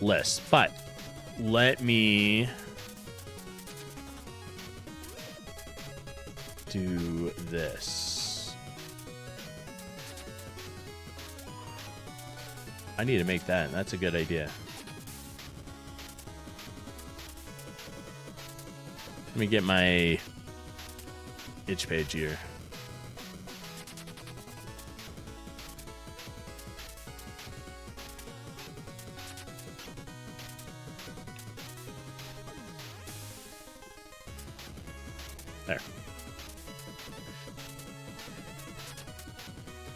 list, but let me do this. I need to make that. That's a good idea. Let me get my itch page here. There.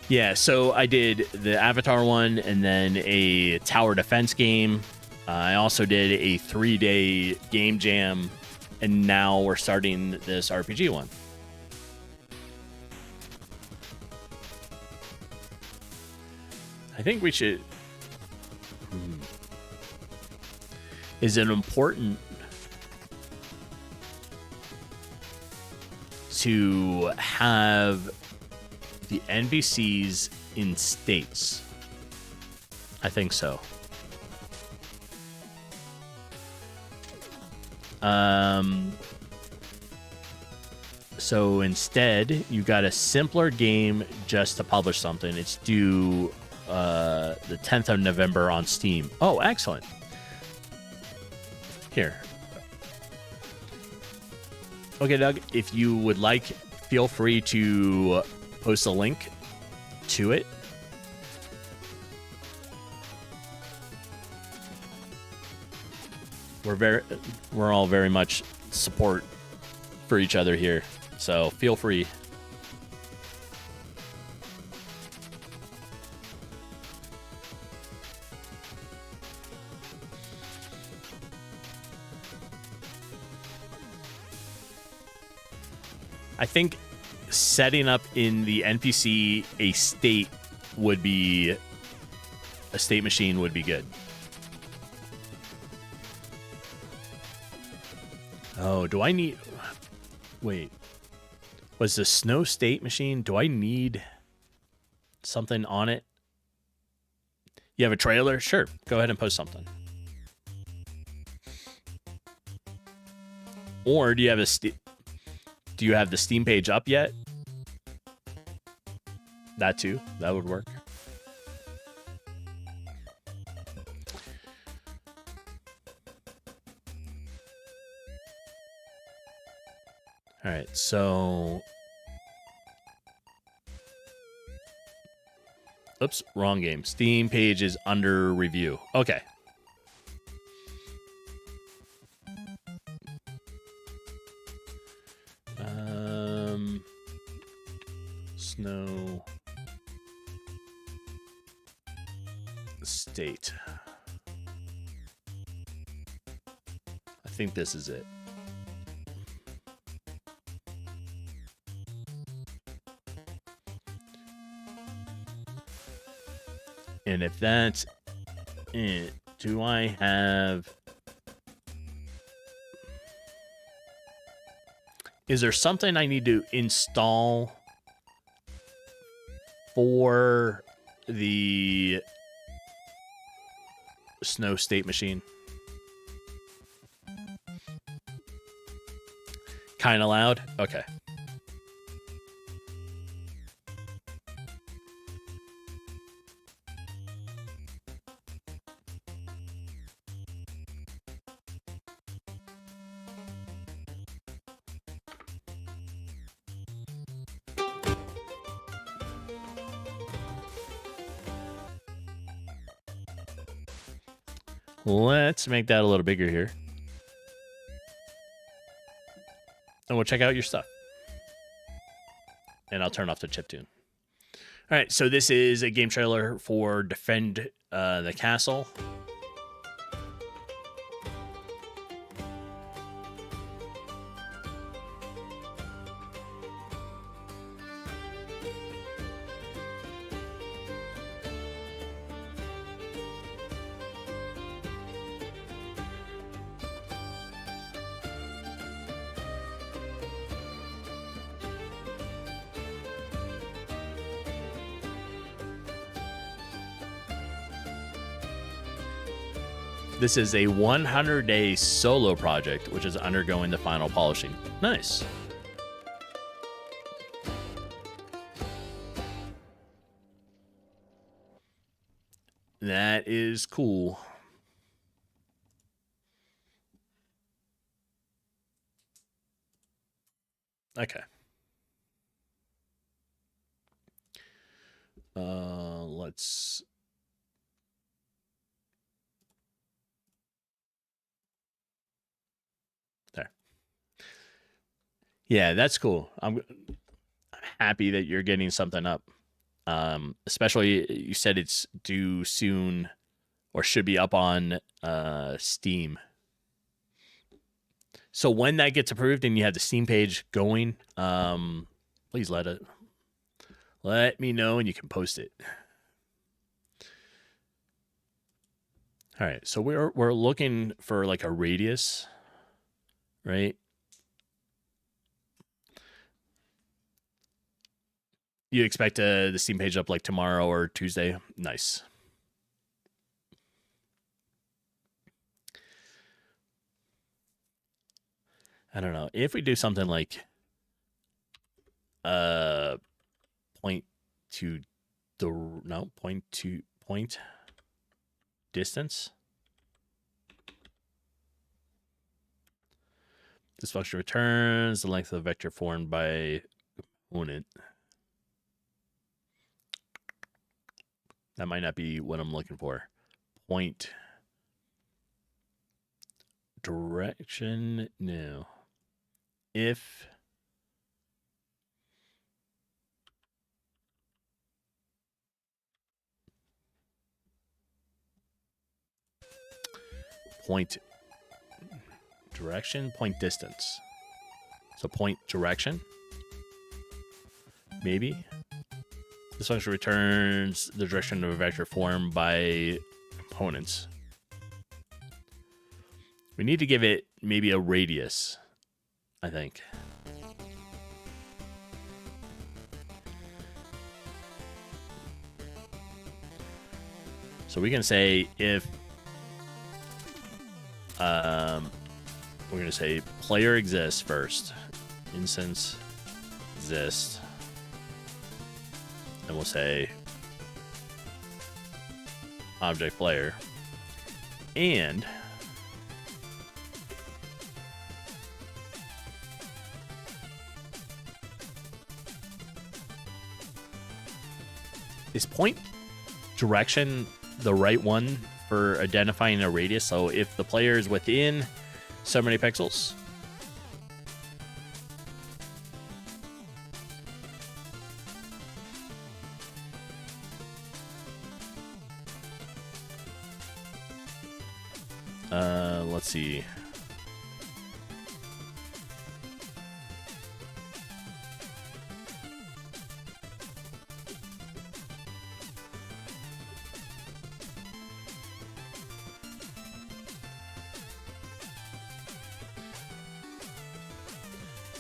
Yeah, so I did the Avatar one and then a tower defense game. I also did a 3-day game jam, and now we're starting this RPG one. I think we should... Is it important to have the NPCs in states? I think so. So instead, you got a simpler game just to publish something. It's due the 10th of November on Steam. Oh, excellent. Here. Okay, Doug, if you would like, feel free to post a link to it. We're all very much support for each other here, so feel free. I think setting up in the NPC a state machine would be good. Oh, do I need... Wait. Was the snow state machine... Do I need something on it? You have a trailer? Sure. Go ahead and post something. Or do you have do you have the Steam page up yet? That too. That would work. All right, so... Oops, wrong game. Steam page is under review. Okay. Snow State. I think this is it. And if that's it, do I have... Is there something I need to install for the snow state machine? Kind of loud? Okay. Let's make that a little bigger here. And we'll check out your stuff. And I'll turn off the chiptune. All right, so this is a game trailer for Defend the Castle. This is a 100-day solo project, which is undergoing the final polishing. Nice. That is cool. Okay. Let's... There. Yeah, that's cool. I'm happy that you're getting something up. Especially, you said it's due soon or should be up on Steam. So when that gets approved and you have the Steam page going, please let me know and you can post it. All right, so we're looking for like a radius, right? You expect the Steam page up like tomorrow or Tuesday? Nice. I don't know. If we do something like point distance. This function returns the length of the vector formed by opponent. That might not be what I'm looking for. Point direction, no. If point direction, point distance. So point direction, maybe. This function returns the direction of a vector formed by components. We need to give it maybe a radius, I think. So we can say if we're going to say player exists first. Instance exists. And we'll say object player. And is point direction the right one for identifying a radius? So if the player is within so many pixels, let's see.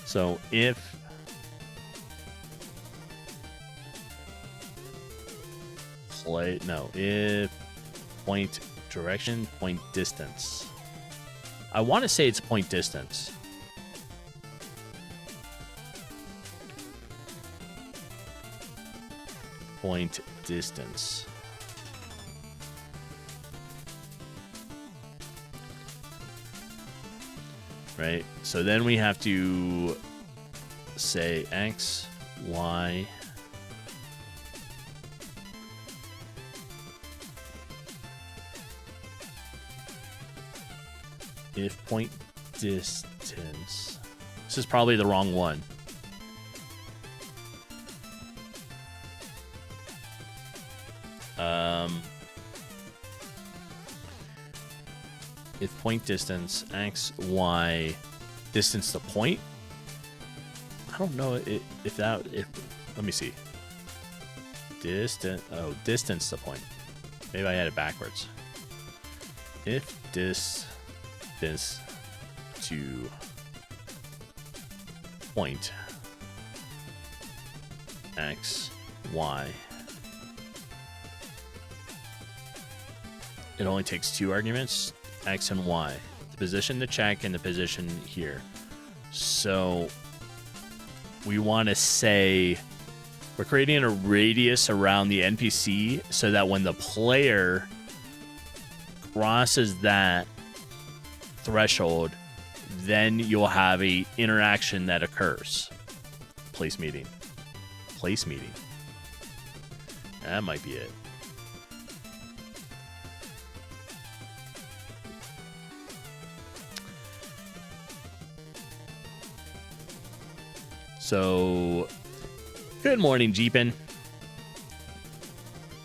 So if if point direction, point distance. I want to say it's point distance. Point distance. Right? So then we have to say X, Y. If point distance. This is probably the wrong one. If point distance, x, y, distance to point. I don't know if let me see. Distance to point. Maybe I had it backwards. If distance to point x, y. It only takes 2 arguments, x and y. The position to check and the position here. So we want to say we're creating a radius around the NPC so that when the player crosses that threshold, then you'll have a interaction that occurs. Place meeting. Place meeting. That might be it. So, good morning, Jeepin.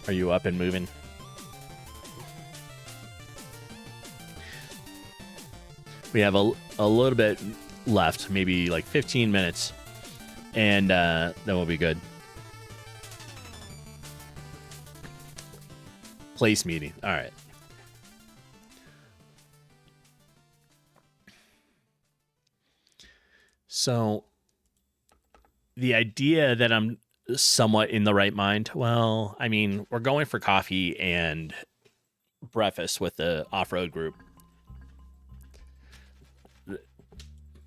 Are you up and moving? We have a little bit left, maybe like 15 minutes, and then we'll be good. Place meeting. All right. So the idea that I'm somewhat in the right mind, well, I mean, we're going for coffee and breakfast with the off-road group.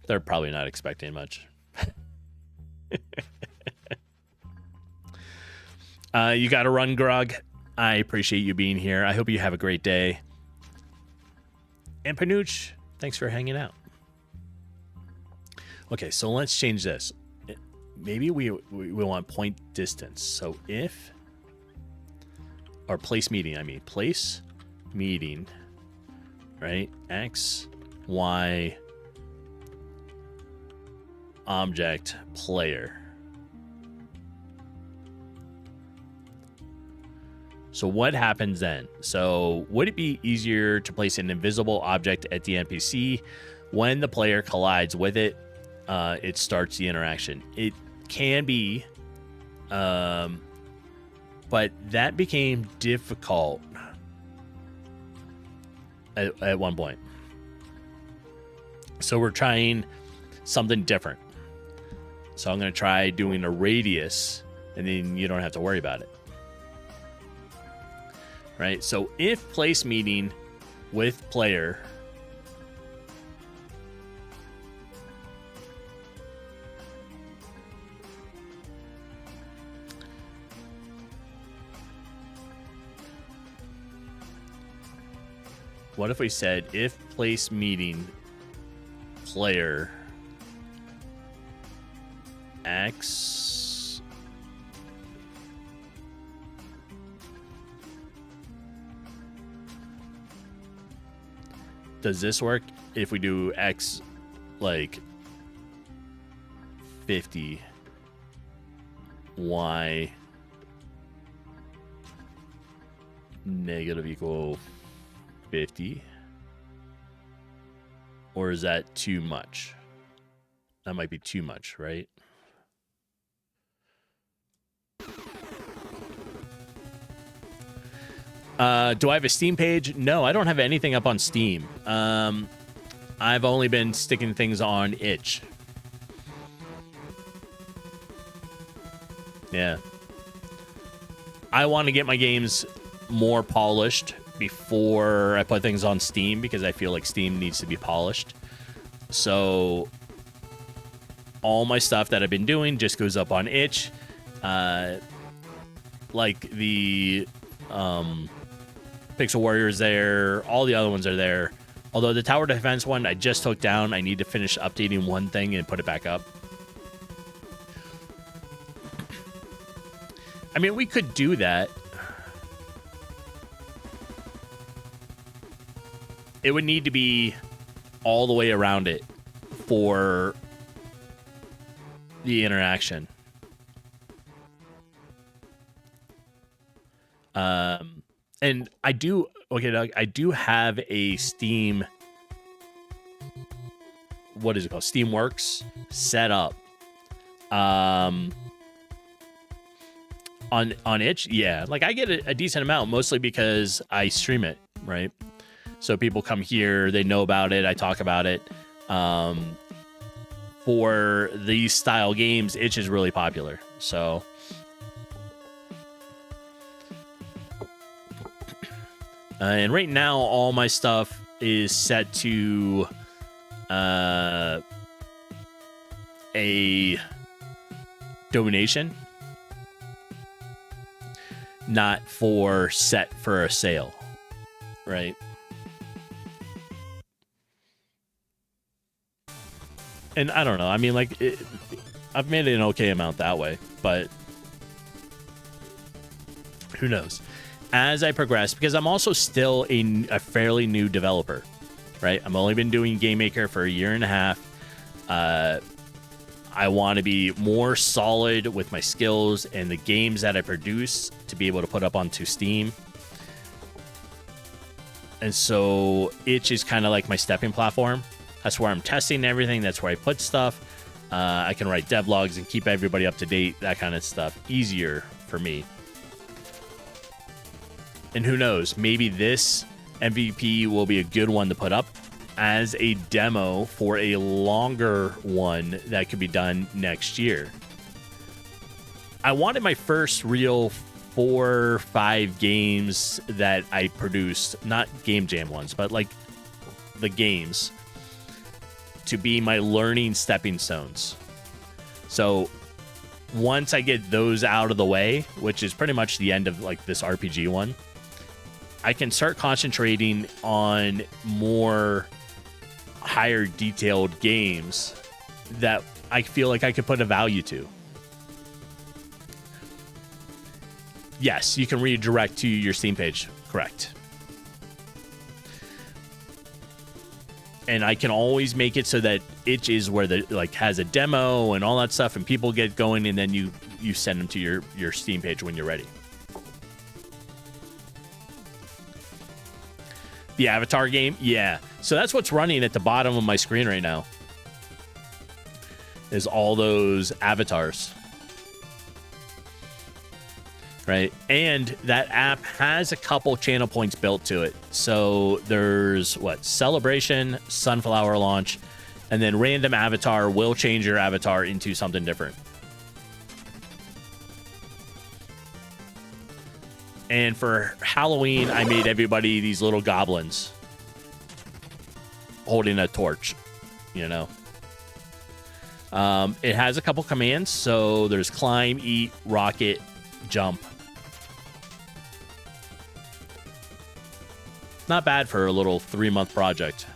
They're probably not expecting much. You got to run, Grog. I appreciate you being here. I hope you have a great day. And Panuch, thanks for hanging out. Okay, so let's change this. Maybe we want point distance. So if, or place meeting, I mean, place meeting, right? X, Y, object, player. So what happens then? So would it be easier to place an invisible object at the NPC? When the player collides with it, it starts the interaction. It can be, but that became difficult at one point. So we're trying something different. So I'm going to try doing a radius, and then you don't have to worry about it. Right? So if place meeting with player, what if we said if place meeting player X does this work if we do X like 50, Y negative equal 50? Or is that too much? That might be too much, right? Do I have a Steam page? No, I don't have anything up on Steam. I've only been sticking things on itch. Yeah. I want to get my games more polished before I put things on Steam because I feel like Steam needs to be polished. So all my stuff that I've been doing just goes up on itch. Like the Pixel Warriors there, all the other ones are there. Although the tower defense one I just took down, I need to finish updating one thing and put it back up. I mean, we could do that. It would need to be all the way around it for the interaction. And I do, okay, Doug, I do have a Steam, what is it called? Steamworks set up. On itch, yeah, like I get a decent amount, mostly because I stream it, right? So people come here, they know about it, I talk about it. For these style games, itch is really popular. So and right now all my stuff is set to a donation, not for set for a sale, right? And I don't know. I mean, like, I've made an okay amount that way, but who knows? As I progress, because I'm also still a fairly new developer, right? I've only been doing GameMaker for a year and a half. I want to be more solid with my skills and the games that I produce to be able to put up onto Steam. And so itch is kind of like my stepping platform. That's where I'm testing everything. That's where I put stuff. I can write devlogs and keep everybody up to date, that kind of stuff. Easier for me. And who knows, maybe this MVP will be a good one to put up as a demo for a longer one that could be done next year. I wanted my first real 4 or 5 games that I produced, not Game Jam ones, but like the games, to be my learning stepping stones. So once I get those out of the way, which is pretty much the end of like this RPG one, I can start concentrating on more higher detailed games that I feel like I could put a value to. Yes, you can redirect to your Steam page, correct. And I can always make it so that itch is where the like has a demo and all that stuff, and people get going, and then you send them to your Steam page when you're ready. The Avatar game, yeah. So that's what's running at the bottom of my screen right now, is all those avatars. Right? And that app has a couple channel points built to it. So there's what? Celebration, Sunflower Launch, and then random avatar will change your avatar into something different. And for Halloween, I made everybody these little goblins holding a torch, you know. It has a couple commands. So there's climb, eat, rocket, jump. Not bad for a little 3-month project.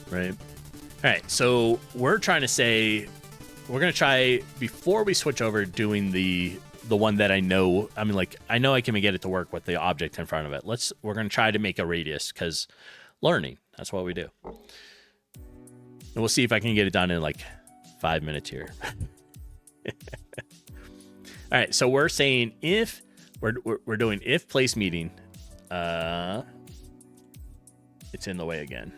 Right. All right. So we're trying to say, we're going to try, before we switch over, doing the one that I know, I mean, like, I know I can get it to work with the object in front of it. We're going to try to make a radius, because learning, that's what we do. And we'll see if I can get it done in like 5 minutes here. All right, so we're saying if we're doing if place meeting, it's in the way again.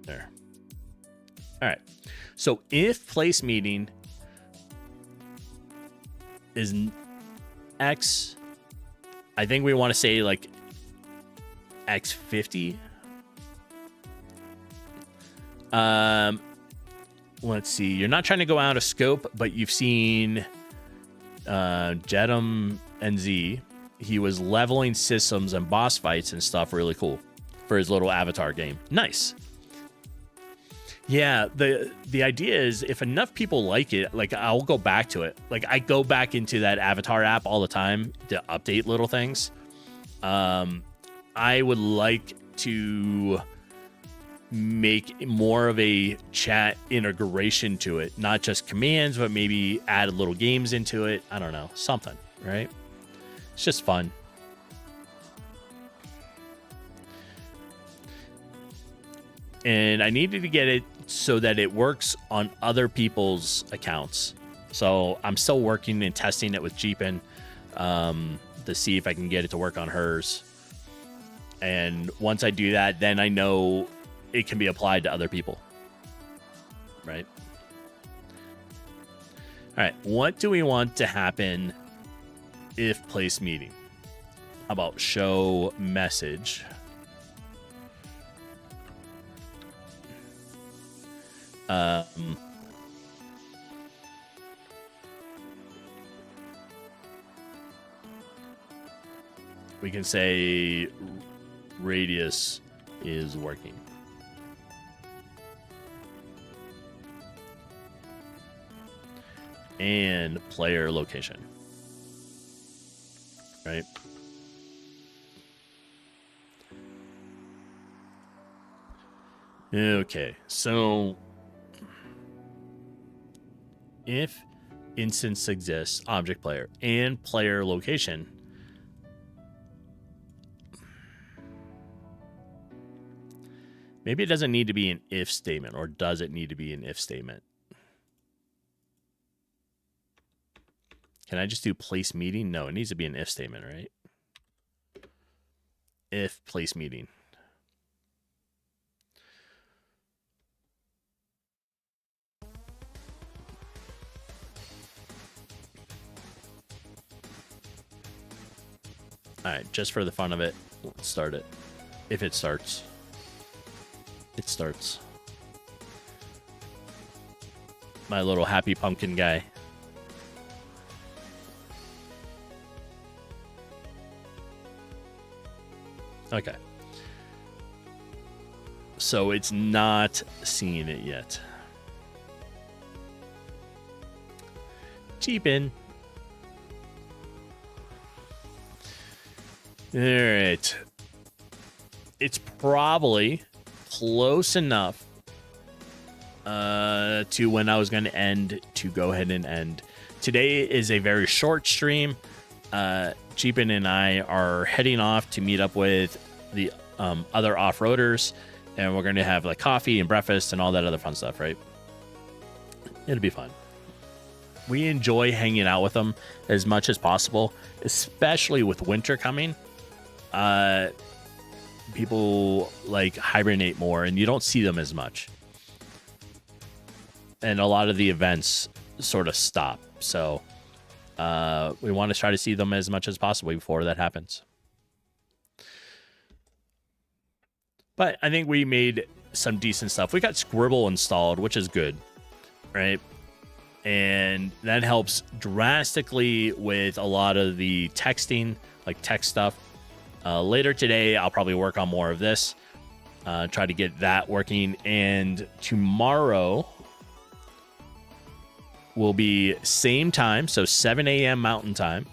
There. All right. So if place meeting is X, I think we want to say like X50. Let's see. You're not trying to go out of scope, but you've seen Jedum NZ. He was leveling systems and boss fights and stuff. Really cool for his little avatar game. Nice. Yeah, the idea is if enough people like it, like I'll go back to it. Like I go back into that avatar app all the time to update little things. I would like to make more of a chat integration to it, not just commands, but maybe add little games into it. I don't know, something, right? It's just fun. and I needed to get it so that it works on other people's accounts. So I'm still working and testing it with Jeepin to see if I can get it to work on hers. And once I do that, then I know it can be applied to other people. Right? All right. What do we want to happen if place meeting? How about show message? We can say radius is working. And player location. Right? Okay, so if instance exists, object player, and player location, maybe it doesn't need to be an if statement, or does it need to be an if statement? Can I just do place meeting? No, it needs to be an if statement, right? If place meeting. All right, just for the fun of it, let's start it. If it starts. It starts. My little happy pumpkin guy. Okay. So it's not seeing it yet. Cheapin. All right. It's probably close enough to when I was going to end to go ahead and end. Today is a very short stream. Cheapin and I are heading off to meet up with the other off-roaders, and we're going to have like coffee and breakfast and all that other fun stuff, right? It'll be fun. We enjoy hanging out with them as much as possible, especially with winter coming. People like hibernate more, and you don't see them as much. And a lot of the events sort of stop. So we want to try to see them as much as possible before that happens. But I think we made some decent stuff. We got Scribble installed, which is good, right? And that helps drastically with a lot of the texting, like text stuff. Later today, I'll probably work on more of this, try to get that working. And tomorrow will be same time, so 7 a.m. Mountain Time.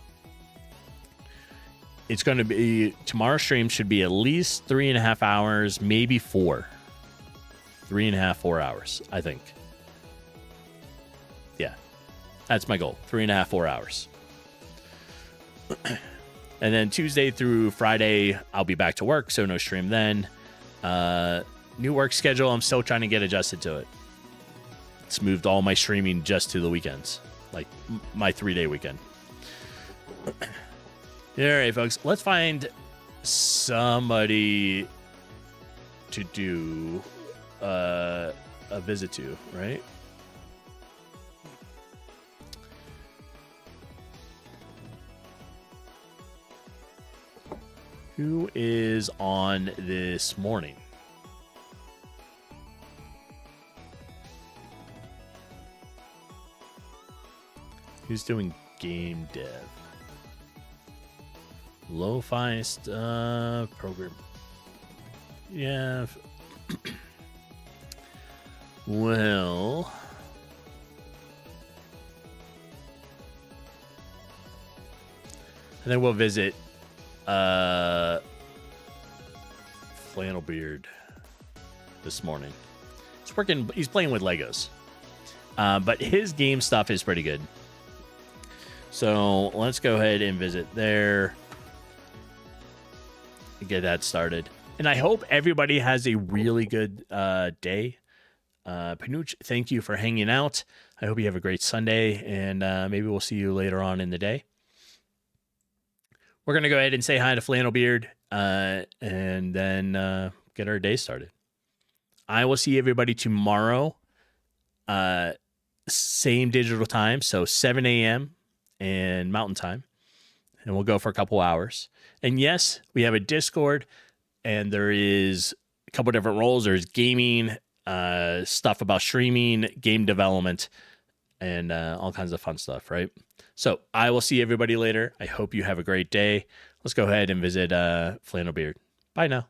It's going to be, tomorrow's stream should be at least 3.5 hours, maybe 4. 3.5, 4 hours, I think. Yeah, that's my goal. 3.5, 4 hours. And then Tuesday through Friday, I'll be back to work, so no stream then. New work schedule, I'm still trying to get adjusted to it. It's moved all my streaming just to the weekends, like my 3-day weekend. All right, folks, let's find somebody to do a visit to, right? Who is on this morning? Who's doing game dev? Lo-fi program. Yeah. Well, and then we'll visit Flannelbeard this morning. He's working. He's playing with Legos, but his game stuff is pretty good. So let's go ahead and visit there. Get that started. And I hope everybody has a really good day. Panuch, thank you for hanging out. I hope you have a great Sunday, and maybe we'll see you later on in the day. We're going to go ahead and say hi to Flannelbeard and then get our day started. I will see everybody tomorrow, same digital time, so 7 a.m. and Mountain Time, and we'll go for a couple hours. And yes, we have a Discord, and there is a couple different roles. There's gaming, stuff about streaming, game development, and all kinds of fun stuff, right? So I will see everybody later. I hope you have a great day. Let's go ahead and visit Flannelbeard. Bye now.